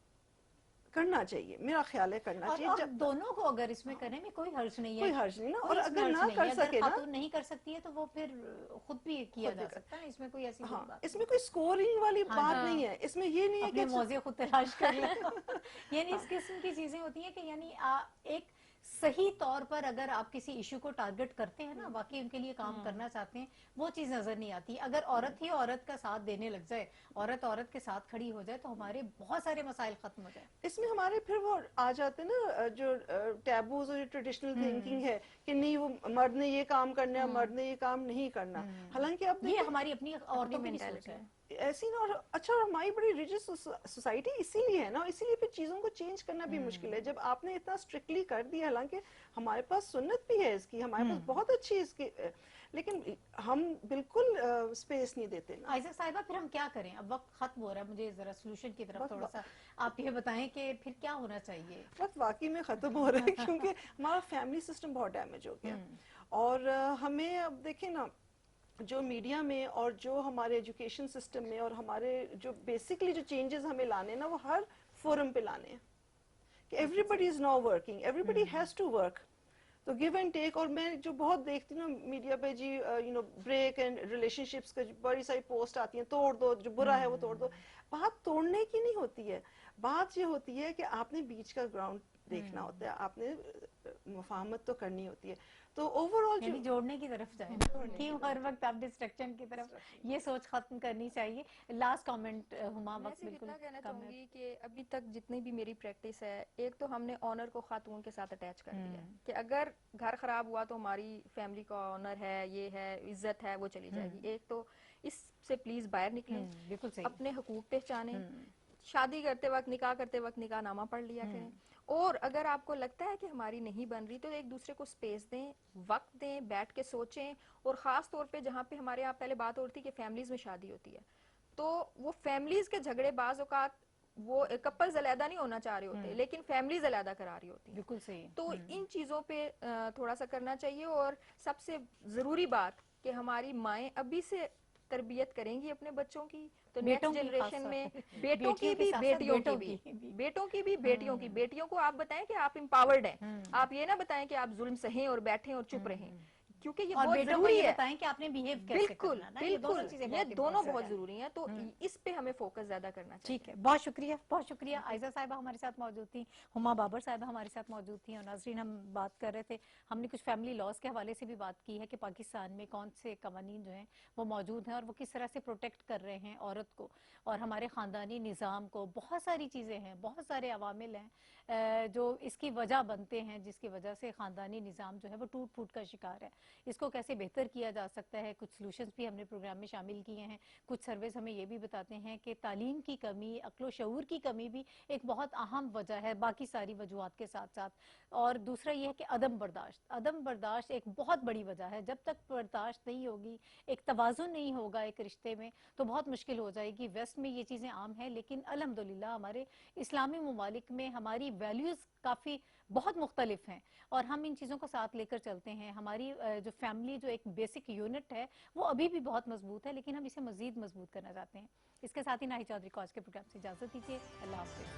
करना चाहिए, मेरा ख्याल है करना चाहिए। जब दोनों को अगर इसमें करने में कोई हर्ज नहीं है, कोई हर्ज नहीं ना, कोई और इसमें अगर हर्ज ना नहीं कर है, सके अगर ना, खातून नहीं कर सकती है तो वो फिर खुद भी किया जा सकता है, इसमें कोई ऐसी हाँ, बात इसमें कोई स्कोरिंग वाली बात नहीं है, इसमें ये नहीं है अपने कि मौजे खुद तलाश कर ले। यानी इस किस्म की चीजें होती हैं कि यानी एक सही तौर पर अगर आप किसी इशू को टारगेट करते हैं ना, वाकई उनके लिए काम करना चाहते हैं, वो चीज नजर नहीं आती। अगर औरत ही औरत का साथ देने लग जाए, औरत औरत के साथ खड़ी हो जाए, तो हमारे बहुत सारे मसाइल खत्म हो जाए। इसमें हमारे फिर वो आ जाते हैं ना जो टैबूज और ट्रेडिशनल थिंकिंग है कि नहीं वो मर्द ने ये काम करना है, मर्द ने ये काम नहीं करना, हालांकि अब ये हमारी अपनी औरतों की सोच है ऐसी ना। और अच्छा, और हमारी बड़ी रिजिड सोसाइटी इसीलिए है ना, इसीलिए फिर चीजों को चेंज करना भी मुश्किल है जब आपने इतना स्ट्रिक्टली कर दिया। हालांकि हमारे पास सुन्नत भी है इसकी, हमारे पास बहुत अच्छी इसकी, लेकिन हम बिल्कुल स्पेस नहीं देते ना। आयशा साहिबा, फिर हम क्या करें? अब वक्त खत्म हो रहा है, मुझे जरा सोल्यूशन की तरफ थोड़ा सा आप ये बताएं कि फिर क्या होना चाहिए? वक्त वाकई में खत्म हो रहा है क्योंकि हमारा फैमिली सिस्टम बहुत डैमेज हो गया, और हमें अब देखें ना, जो मीडिया में और जो हमारे एजुकेशन सिस्टम में और हमारे जो बेसिकली जो चेंजेस हमें लाने ना, वो हर फोरम पे लाने हैं कि everybody is now working, everybody has to work, तो गिव एंड टेक। और मैं जो बहुत देखती हूँ मीडिया पे जी, you know break and relationships का बड़ी सारी पोस्ट आती हैं, तोड़ दो, जो बुरा है वो तोड़ दो। बात तोड़ने की नहीं होती है, बात ये होती है कि आपने बीच का ग्राउंड देखना होता है, आपने मुफाहमत तो करनी होती है। तो ओवरऑल यानी जोड़ने की तरफ जाए, क्यों हर वक्त आप डिस्ट्रक्शन की तरफ, ये सोच खत्म करनी चाहिए। लास्ट कमेंट हुमा, मैं वक्त सिर्फ बिल्कुल इतना कहना कम है। चाहूंगी कि अभी तक जितनी भी मेरी प्रैक्टिस है, एक तो हमने ऑनर को खातून के साथ अटैच कर दिया है कि अगर घर खराब हुआ तो हमारी फैमिली का ऑनर है, ये है, इज्जत है, वो चली जाएगी। एक तो इससे प्लीज बाहर निकले, बिल्कुल सही। अपने हुकूक पहचाने, शादी करते वक्त, निकाह करते वक्त निकाह नामा पढ़ लिया करें, और अगर आपको लगता है कि हमारी नहीं बन रही तो एक दूसरे को स्पेस दें, वक्त दें, बैठ के सोचें। और खास तौर पे जहाँ पे हमारे यहाँ पहले बात होती है कि फैमिलीज में शादी होती है, तो वो फैमिलीज के झगड़े बाज औकात वो कपल्स अलहदा नहीं होना चाह रहे होते, लेकिन फैमिलीज अलहदा करा रही होती है। बिल्कुल सही। तो इन चीजों पे थोड़ा सा करना चाहिए। और सबसे जरूरी बात कि हमारी माएं अभी से तरबियत करेंगी अपने बच्चों की, तो नेक्स्ट जनरेशन में बेटों की भी, बेटियों की भी, बेटों की भी, बेटियों की, बेटियों को आप बताएं कि आप एम्पावर्ड हैं, आप ये ना बताएं कि आप जुल्म सहें और बैठें और चुप रहें, क्योंकि ये बहुत जरूरी है। बताएं कि आपने बिहेव कैसे बिल्कुल करना, बिल्कुल, ये दोनों बहुत जरूरी हैं, तो इस पे हमें फोकस ज्यादा करना चाहिए। ठीक है, बहुत शुक्रिया, बहुत शुक्रिया। आयशा साहिबा हमारे साथ मौजूद थी, हुमा बाबर साहिबा हमारे साथ मौजूद थी, और नाजरीन हम बात कर रहे थे, हमने कुछ फैमिली लॉज के हवाले से भी बात की है कि पाकिस्तान में कौन से कवानीन जो हैं वो मौजूद हैं और वो किस तरह से प्रोटेक्ट कर रहे हैं औरत को और हमारे ख़ानदानी निज़ाम को। बहुत सारी चीज़ें हैं, बहुत सारे अवामिल हैं जो इसकी वजह बनते हैं, जिसकी वजह से ख़ानदानी निज़ाम जो है वो टूट फूट का शिकार है। इसको कैसे बेहतर किया जा सकता है, कुछ सॉल्यूशंस भी हमने प्रोग्राम में शामिल किए हैं। कुछ सर्वेस हमें ये भी बताते हैं कि तालीम की कमी, अक्ल शऊर की कमी भी एक बहुत अहम वजह है बाकी सारी वजूहात के साथ साथ। और दूसरा ये है कि अदम बर्दाश्त एक बहुत बड़ी वजह है। जब तक बर्दाश्त नहीं होगी, एक तवाज़ुन नहीं होगा एक रिश्ते में, तो बहुत मुश्किल हो जाएगी। वेस्ट में ये चीज़ें आम हैं, लेकिन अल्हम्दुलिल्लाह हमारे इस्लामी ममालिक में हमारी वैल्यूज़ काफ़ी बहुत मुख्तलिफ हैं और हम इन चीज़ों को साथ लेकर चलते हैं। हमारी जो फैमिली जो एक बेसिक यूनिट है वो अभी भी बहुत मजबूत है, लेकिन हम इसे मज़ीद मजबूत करना चाहते हैं। इसके साथ ही नाहिद चौधरी को आज के प्रोग्राम से इजाज़त दीजिए। अल्लाह हाफ़िज़।